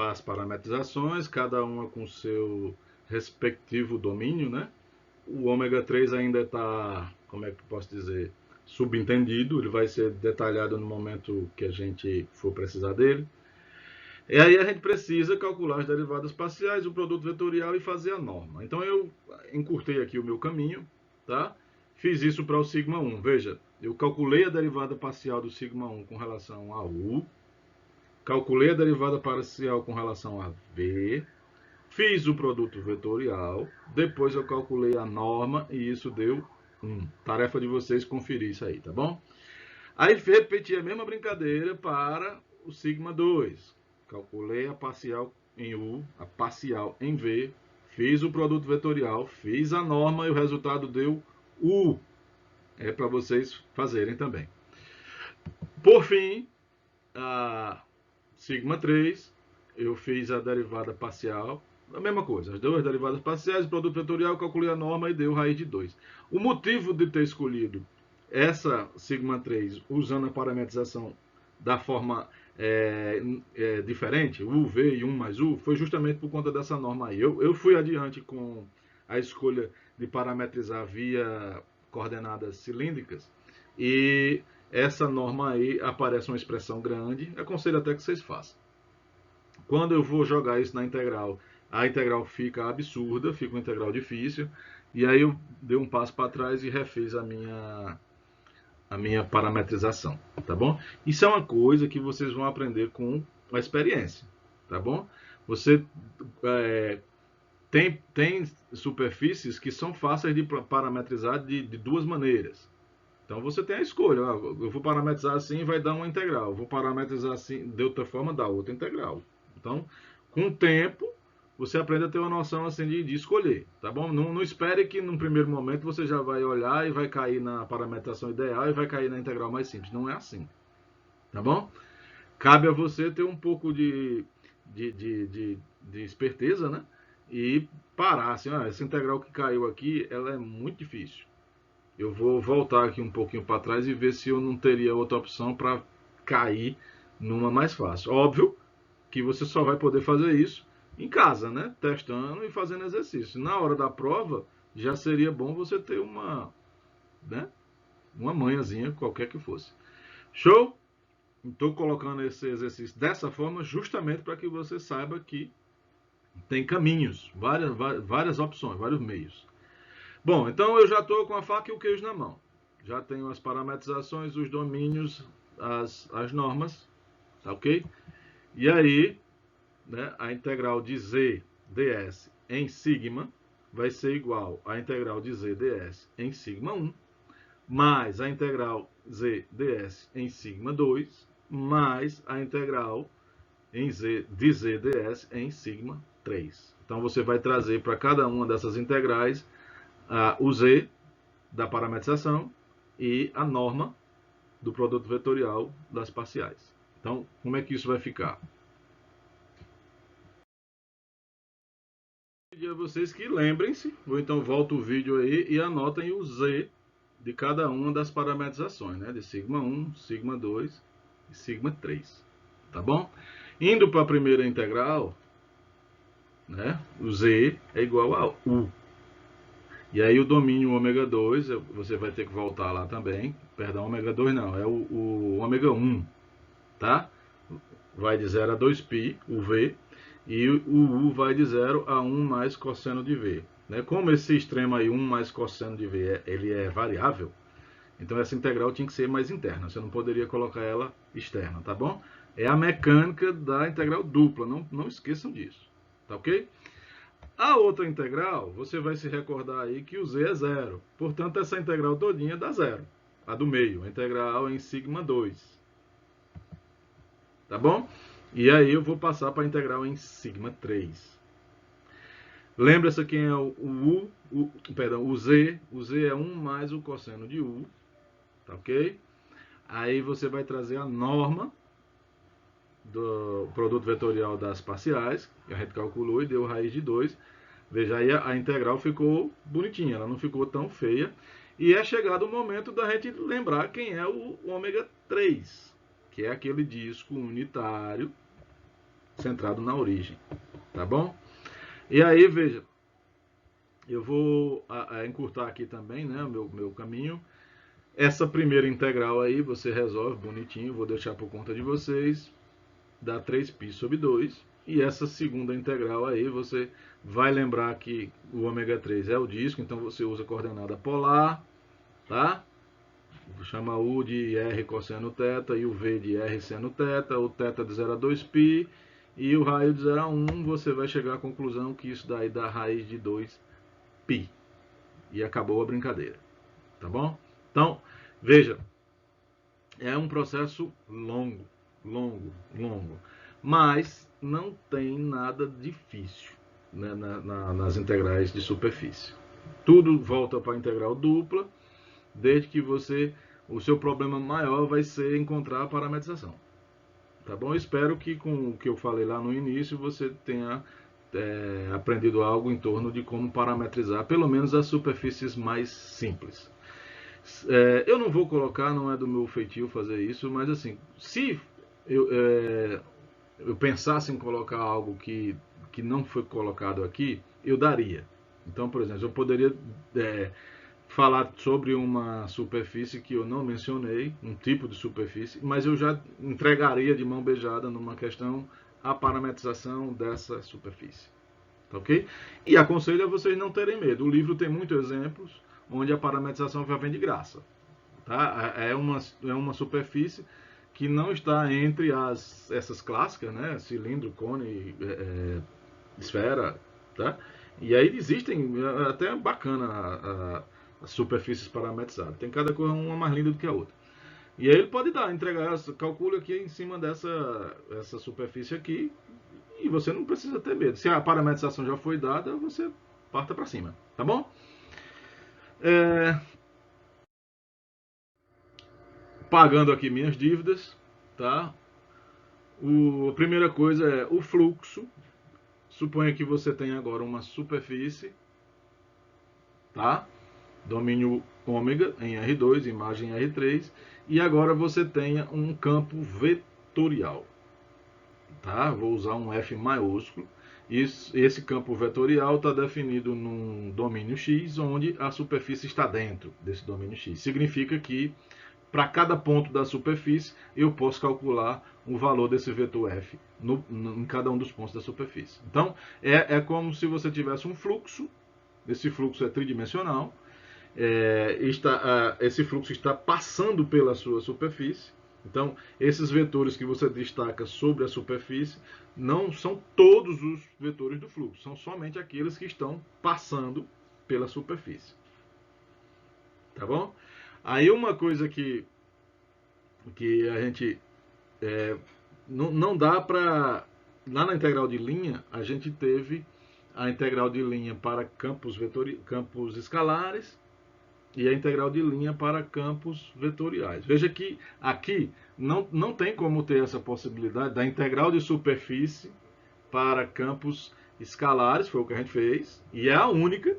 as parametrizações, cada uma com seu respectivo domínio, né? O ômega 3 ainda está, como é que eu posso dizer, subentendido, ele vai ser detalhado no momento que a gente for precisar dele. E aí a gente precisa calcular as derivadas parciais, o produto vetorial e fazer a norma. Então eu encurtei aqui o meu caminho, tá? Fiz isso para o sigma 1. Veja, eu calculei a derivada parcial do sigma 1 com relação a u, calculei a derivada parcial com relação a v, fiz o produto vetorial, depois eu calculei a norma e isso deu 1. Tarefa de vocês conferir isso aí, tá bom? Aí repeti a mesma brincadeira para o sigma 2. Calculei a parcial em u, a parcial em v, fiz o produto vetorial, fiz a norma e o resultado deu u. É para vocês fazerem também. Por fim, a sigma 3, eu fiz a derivada parcial, a mesma coisa, as duas derivadas parciais, o produto vetorial, calculei a norma e deu raiz de 2. O motivo de ter escolhido essa sigma 3 usando a parametrização da forma diferente, u, v e 1 mais u, foi justamente por conta dessa norma aí. Eu fui adiante com a escolha de parametrizar via coordenadas cilíndricas e essa norma aí aparece uma expressão grande, aconselho até que vocês façam. Quando eu vou jogar isso na integral, a integral fica absurda, fica uma integral difícil, e aí eu dei um passo para trás e refiz a minha parametrização, tá bom? Isso é uma coisa que vocês vão aprender com a experiência, tá bom? Você tem superfícies que são fáceis de parametrizar de duas maneiras. Então você tem a escolha, eu vou parametrizar assim, vai dar uma integral, eu vou parametrizar assim, de outra forma, dá outra integral. Então, com o tempo, você aprende a ter uma noção assim de escolher, tá bom? Não espere que num primeiro momento você já vai olhar e vai cair na parametrização ideal e vai cair na integral mais simples. Não é assim, tá bom? Cabe a você ter um pouco de esperteza, né? E parar assim, essa integral que caiu aqui, ela é muito difícil. Eu vou voltar aqui um pouquinho para trás e ver se eu não teria outra opção para cair numa mais fácil. Óbvio que você só vai poder fazer isso em casa, né? Testando e fazendo exercício. Na hora da prova, já seria bom você ter uma manhãzinha, qualquer que fosse. Show? Estou colocando esse exercício dessa forma justamente para que você saiba que tem caminhos, várias opções, vários meios. Bom, então eu já estou com a faca e o queijo na mão. Já tenho as parametrizações, os domínios, as normas, tá ok? E aí, né, a integral de z ds em sigma vai ser igual à integral de z ds em sigma 1, mais a integral z ds em sigma 2, mais a integral de z ds em sigma 3. Então você vai trazer para cada uma dessas integrais o z da parametrização e a norma do produto vetorial das parciais. Então, como é que isso vai ficar? pedir a vocês que lembrem-se, ou então volta o vídeo aí e anotem o Z de cada uma das parametrizações, né? De sigma 1, sigma 2 e sigma 3, tá bom? Indo para a primeira integral, né? O Z é igual a U. E aí o domínio ômega 2, você vai ter que voltar lá também. Perdão, ômega 2 não, é o ômega 1, tá? Vai de 0 a 2π, o V, e o U vai de 0 a 1 mais cosseno de V. Né? Como esse extremo aí, 1 mais cosseno de V, ele é variável, então essa integral tinha que ser mais interna, você não poderia colocar ela externa, tá bom? É a mecânica da integral dupla, não esqueçam disso, tá ok? A outra integral, você vai se recordar aí que o Z é zero, portanto essa integral todinha dá zero, a do meio, a integral em sigma 2. Tá bom? E aí eu vou passar para a integral em sigma 3. Lembra-se quem é o Z. O Z é 1 mais o cosseno de U. Tá ok? Aí você vai trazer a norma do produto vetorial das parciais, que a gente calculou e deu raiz de 2. Veja aí, a integral ficou bonitinha, ela não ficou tão feia. E é chegado o momento da gente lembrar quem é o ômega 3, que é aquele disco unitário centrado na origem, tá bom? E aí, veja, eu vou encurtar aqui também, né, o meu caminho. Essa primeira integral aí você resolve bonitinho, vou deixar por conta de vocês, dá 3π sobre 2. E essa segunda integral aí você vai lembrar que o ômega 3 é o disco, então você usa coordenada polar, tá? Chama U de R cosseno θ e o V de R seno θ, o θ de 0 a 2π, e o raio de 0 a 1, você vai chegar à conclusão que isso daí dá raiz de 2π. E acabou a brincadeira, tá bom? Então, veja, é um processo longo, mas não tem nada difícil, né, nas integrais de superfície. Tudo volta para a integral dupla, desde que o seu problema maior vai ser encontrar a parametrização. Tá bom? Espero que com o que eu falei lá no início você tenha aprendido algo em torno de como parametrizar, pelo menos as superfícies mais simples. Eu não vou colocar, não é do meu feitio fazer isso, mas assim, se eu pensasse em colocar algo que não foi colocado aqui, eu daria. Então, por exemplo, eu poderia falar sobre uma superfície que eu não mencionei, um tipo de superfície, mas eu já entregaria de mão beijada numa questão a parametrização dessa superfície. Tá ok? E aconselho a vocês não terem medo. O livro tem muitos exemplos onde a parametrização já vem de graça. Tá? É uma superfície que não está entre essas clássicas, né? Cilindro, cone, esfera, tá? E aí existem até bacana as superfícies parametrizadas. Tem cada coisa uma mais linda do que a outra. E aí ele pode entregar, calcula aqui em cima essa superfície aqui, e você não precisa ter medo. Se a parametrização já foi dada, você parta para cima, tá bom? Pagando aqui minhas dívidas, tá? A primeira coisa é o fluxo. Suponha que você tem agora uma superfície, tá? Domínio ômega em R2, imagem R3, e agora você tenha um campo vetorial, tá? Vou usar um F maiúsculo. Esse campo vetorial está definido num domínio X, onde a superfície está dentro desse domínio X. Significa que para cada ponto da superfície eu posso calcular o valor desse vetor F em cada um dos pontos da superfície. Então, é como se você tivesse um fluxo, esse fluxo é tridimensional, esse fluxo está passando pela sua superfície. Então, esses vetores que você destaca sobre a superfície não são todos os vetores do fluxo, são somente aqueles que estão passando pela superfície. Tá bom? Aí uma coisa que a gente não dá para... Lá na integral de linha, a gente teve a integral de linha para campos escalares e a integral de linha para campos vetoriais. Veja que aqui não tem como ter essa possibilidade da integral de superfície para campos escalares, foi o que a gente fez, e é a única,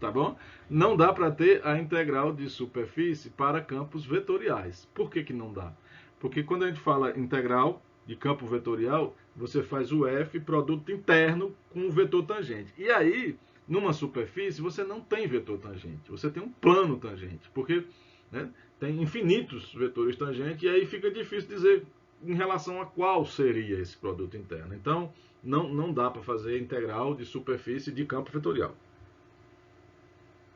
tá bom? Não dá para ter a integral de superfície para campos vetoriais. Por que que não dá? Porque quando a gente fala integral de campo vetorial, você faz o f produto interno com o vetor tangente. E aí, numa superfície, você não tem vetor tangente, você tem um plano tangente, porque, né, tem infinitos vetores tangentes, e aí fica difícil dizer em relação a qual seria esse produto interno. Então, não dá para fazer integral de superfície de campo vetorial.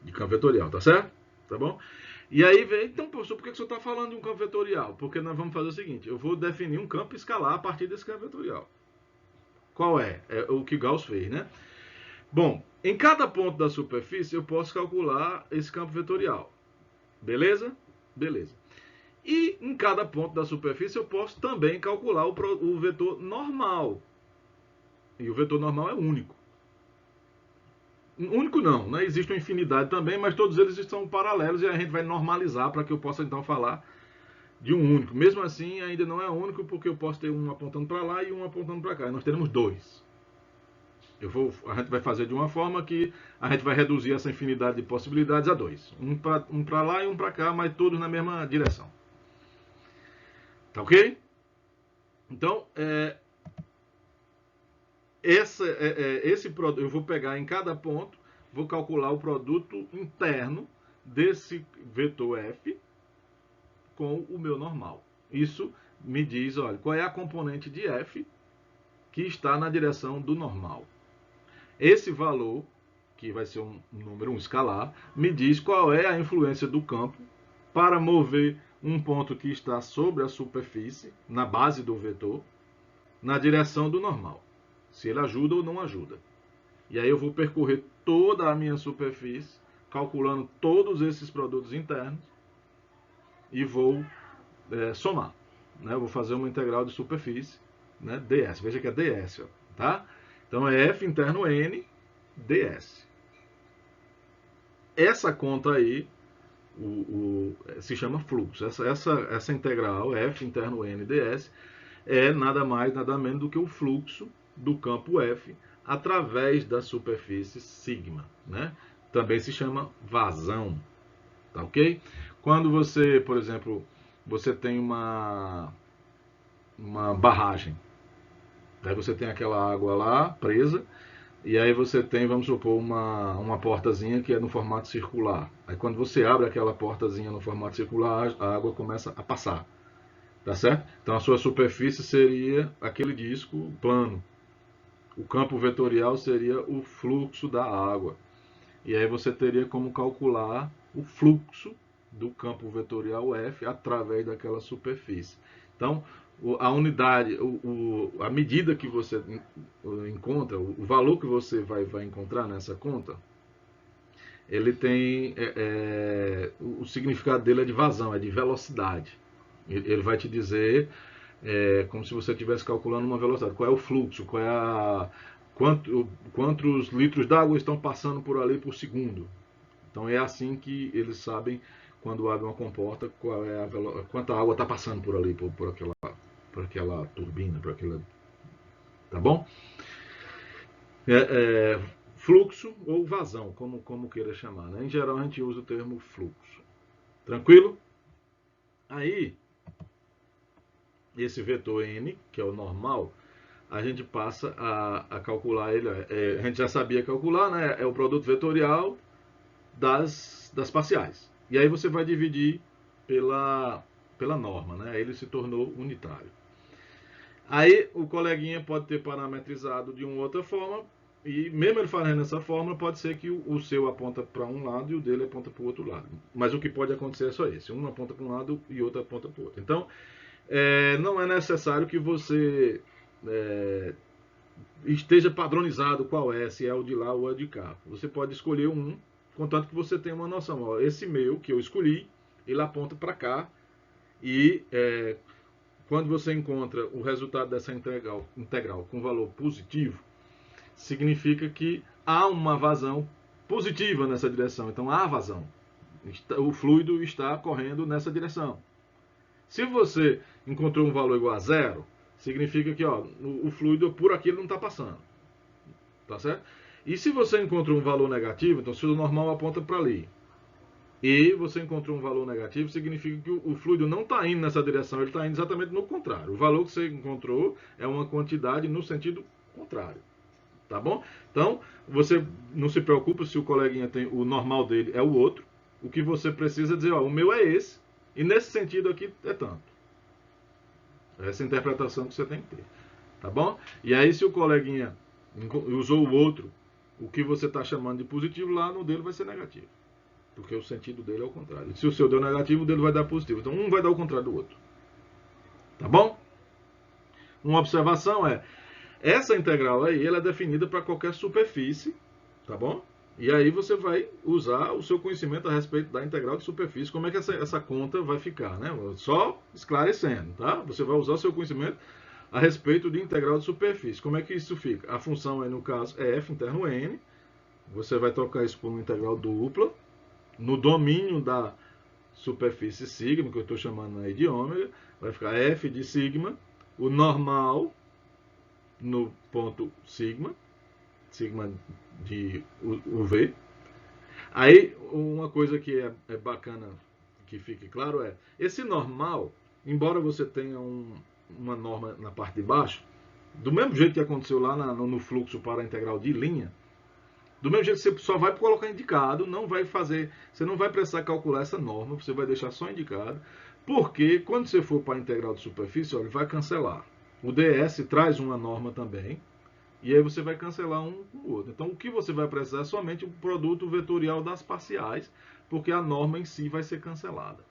De campo vetorial, tá certo? Tá bom? E aí vem, então, professor, por que você está falando de um campo vetorial? Porque nós vamos fazer o seguinte, eu vou definir um campo escalar a partir desse campo vetorial. Qual é? É o que Gauss fez, né? Bom, em cada ponto da superfície eu posso calcular esse campo vetorial. Beleza? Beleza. E em cada ponto da superfície eu posso também calcular o vetor normal. E o vetor normal é único. Único não, né? Existe uma infinidade também, mas todos eles estão paralelos e a gente vai normalizar para que eu possa então falar de um único. Mesmo assim, ainda não é único porque eu posso ter um apontando para lá e um apontando para cá. E nós teremos dois. A gente vai fazer de uma forma que a gente vai reduzir essa infinidade de possibilidades a dois. Um para lá e um para cá, mas todos na mesma direção. Tá ok? Então, eu vou pegar em cada ponto, vou calcular o produto interno desse vetor f com o meu normal. Isso me diz, olha, qual é a componente de f que está na direção do normal. Esse valor, que vai ser um número, um escalar, me diz qual é a influência do campo para mover um ponto que está sobre a superfície, na base do vetor, na direção do normal. Se ele ajuda ou não ajuda. E aí eu vou percorrer toda a minha superfície, calculando todos esses produtos internos, e vou somar. Né? Eu vou fazer uma integral de superfície, né? ds. Veja que é ds, ó, tá? Então é f interno n ds. Essa conta aí se chama fluxo. Essa integral, f interno n ds, é nada mais, nada menos do que o fluxo do campo f através da superfície sigma. Né? Também se chama vazão. Tá ok? Quando você, por exemplo, você tem uma barragem, aí você tem aquela água lá presa, e aí você tem, vamos supor, uma portazinha que é no formato circular. Aí quando você abre aquela portazinha no formato circular, a água começa a passar. Tá certo? Então a sua superfície seria aquele disco plano. O campo vetorial seria o fluxo da água. E aí você teria como calcular o fluxo do campo vetorial F através daquela superfície. Então, a unidade, a medida que você encontra, o valor que você vai encontrar nessa conta, ele tem o significado dele é de vazão, é de velocidade. Ele vai te dizer como se você estivesse calculando uma velocidade. Qual é o fluxo? Quantos litros d'água estão passando por ali por segundo? Então é assim que eles sabem quando abre uma comporta quanta água está passando por ali, por aquela turbina, tá bom? Fluxo ou vazão, como queira chamar. Né? Em geral a gente usa o termo fluxo. Tranquilo? Aí, esse vetor n, que é o normal, a gente passa a calcular ele. A gente já sabia calcular, né? É o produto vetorial das parciais. E aí você vai dividir pela norma, né? Aí ele se tornou unitário. Aí o coleguinha pode ter parametrizado de uma outra forma, e mesmo ele fazendo essa fórmula, pode ser que o seu aponta para um lado e o dele aponta para o outro lado. Mas o que pode acontecer é só esse. Um aponta para um lado e outro aponta para o outro. Então, não é necessário que você esteja padronizado qual é, se é o de lá ou é de cá. Você pode escolher um, contanto que você tenha uma noção. Ó, esse meu que eu escolhi, ele aponta para cá e quando você encontra o resultado dessa integral com valor positivo, significa que há uma vazão positiva nessa direção. Então há vazão. O fluido está correndo nessa direção. Se você encontrou um valor igual a zero, significa que o fluido por aqui não está passando. tá certo? E se você encontrou um valor negativo, então se o normal aponta para ali, e você encontrou um valor negativo, significa que o fluido não está indo nessa direção, ele está indo exatamente no contrário. O valor que você encontrou é uma quantidade no sentido contrário. Tá bom? Então, você não se preocupa se o coleguinha tem o normal dele é o outro. O que você precisa dizer, ó, o meu é esse, e nesse sentido aqui é tanto. Essa interpretação que você tem que ter. Tá bom? E aí, se o coleguinha usou o outro, o que você está chamando de positivo, lá no dele vai ser negativo. Porque o sentido dele é o contrário. Se o seu deu negativo, o dele vai dar positivo. Então, um vai dar o contrário do outro. Tá bom? Uma observação é, essa integral aí, ela é definida para qualquer superfície, tá bom? E aí você vai usar o seu conhecimento a respeito da integral de superfície, como é que essa conta vai ficar, né? Só esclarecendo, tá? Você vai usar o seu conhecimento a respeito de integral de superfície. Como é que isso fica? A função aí, no caso, é f interno n. Você vai trocar isso por uma integral dupla. No domínio da superfície sigma, que eu estou chamando aí de ômega, vai ficar f de sigma, o normal no ponto sigma, sigma de UV. Aí, uma coisa que é bacana que fique claro é, esse normal, embora você tenha uma norma na parte de baixo, do mesmo jeito que aconteceu lá no fluxo para a integral de linha, do mesmo jeito que você só vai colocar indicado, não vai fazer, você não vai precisar calcular essa norma, você vai deixar só indicado, porque quando você for para a integral de superfície, olha, vai cancelar. O ds traz uma norma também, e aí você vai cancelar um com o outro. Então o que você vai precisar é somente o produto vetorial das parciais, porque a norma em si vai ser cancelada.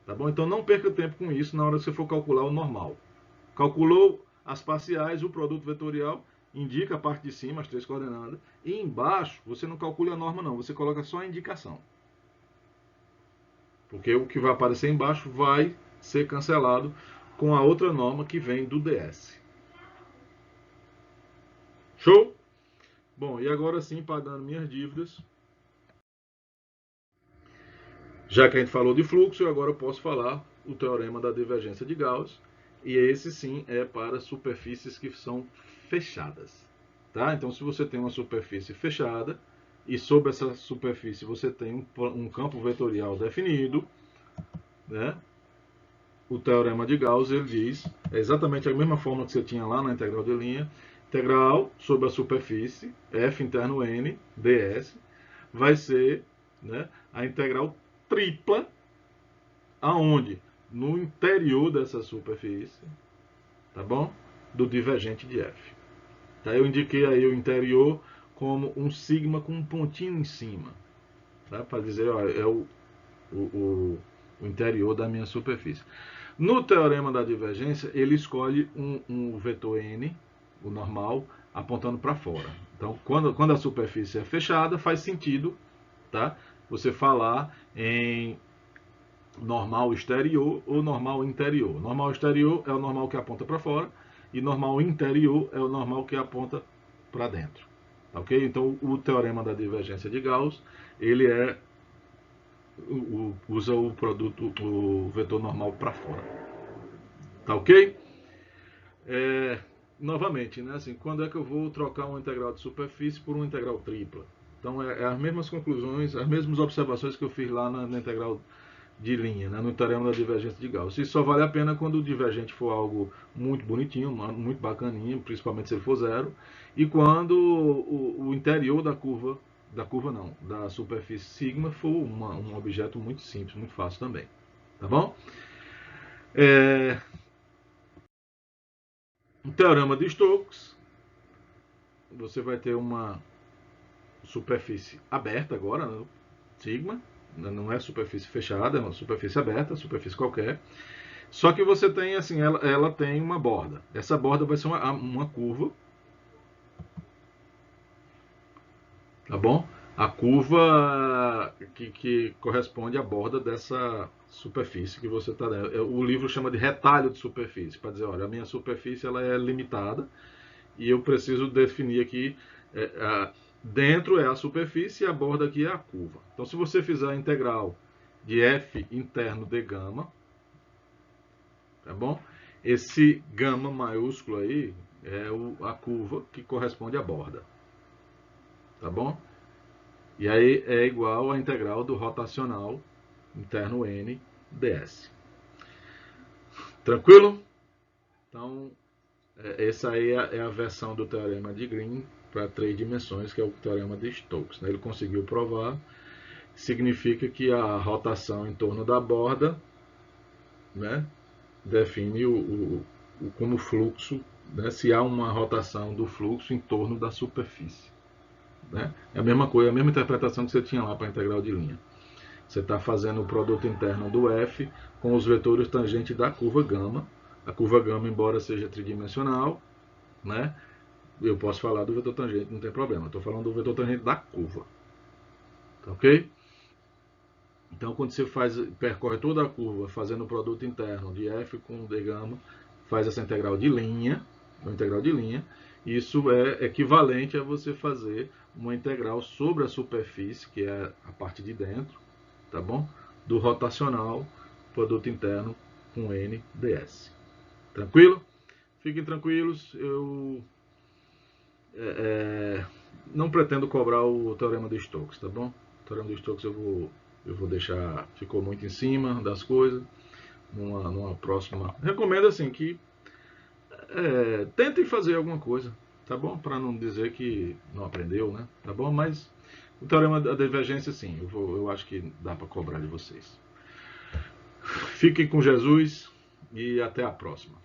Tá bom? Então não perca tempo com isso na hora que você for calcular o normal. Calculou as parciais, o produto vetorial, indica a parte de cima, as três coordenadas, e embaixo você não calcula a norma não, você coloca só a indicação. Porque o que vai aparecer embaixo vai ser cancelado com a outra norma que vem do DS. Show? Bom, e agora sim, pagando minhas dívidas, já que a gente falou de fluxo, eu agora posso falar o teorema da divergência de Gauss, e esse sim é para superfícies que são fechadas. Tá? Então, se você tem uma superfície fechada, e sobre essa superfície você tem um campo vetorial definido, né? O teorema de Gauss ele diz, é exatamente a mesma forma que você tinha lá na integral de linha, integral sobre a superfície, f interno n, ds, vai ser, né, a integral tripla, aonde? No interior dessa superfície, tá bom? Do divergente de f. Tá? Eu indiquei aí o interior como um sigma com um pontinho em cima, tá? Para dizer, ó, é o interior da minha superfície. No teorema da divergência, ele escolhe um vetor n, o normal, apontando para fora. Então, quando a superfície é fechada, faz sentido, tá? Você falar em normal exterior ou normal interior. Normal exterior é o normal que aponta para fora e normal interior é o normal que aponta para dentro. Ok? Então, o teorema da divergência de Gauss, ele usa o produto, o vetor normal para fora. Tá ok? Novamente, né, assim, quando é que eu vou trocar uma integral de superfície por uma integral tripla? Então, é as mesmas conclusões, as mesmas observações que eu fiz lá na integral de linha, né, no teorema da divergência de Gauss. Isso só vale a pena quando o divergente for algo muito bonitinho, muito bacaninho, principalmente se ele for zero, e quando o interior da curva não, da superfície sigma for um objeto muito simples, muito fácil também. Tá bom? O teorema de Stokes, você vai ter uma superfície aberta agora, né, sigma, não é superfície fechada, é uma superfície aberta, superfície qualquer. Só que você tem assim, ela tem uma borda. Essa borda vai ser uma curva, tá bom? A curva que corresponde à borda dessa superfície que você está dentro. O livro chama de retalho de superfície, para dizer, olha, a minha superfície ela é limitada e eu preciso definir aqui, dentro é a superfície e a borda aqui é a curva. Então, se você fizer a integral de f interno de gama, tá bom? Esse gama maiúsculo aí é a curva que corresponde à borda. tá bom? E aí é igual à integral do rotacional interno N ds. Tranquilo? Então, essa aí é a versão do teorema de Green para 3 dimensões, que é o teorema de Stokes, né? Ele conseguiu provar, significa que a rotação em torno da borda, né, define como fluxo, né, se há uma rotação do fluxo em torno da superfície. Né? É a mesma coisa, a mesma interpretação que você tinha lá para a integral de linha. Você está fazendo o produto interno do F com os vetores tangentes da curva gama. A curva gama, embora seja tridimensional, né, eu posso falar do vetor tangente, não tem problema. Estou falando do vetor tangente da curva. Tá ok? Então, quando você percorre toda a curva fazendo o produto interno de F com D gama, faz essa integral de linha, isso é equivalente a você fazer uma integral sobre a superfície, que é a parte de dentro, tá bom? Do rotacional, produto interno com N ds. Tranquilo? Fiquem tranquilos, eu não pretendo cobrar o teorema de Stokes, tá bom? O teorema de Stokes eu vou deixar, ficou muito em cima das coisas, numa próxima. Recomendo assim que tentem fazer alguma coisa, tá bom? Para não dizer que não aprendeu, né? Tá bom? Mas o teorema da divergência, sim, eu acho que dá para cobrar de vocês. Fiquem com Jesus e até a próxima.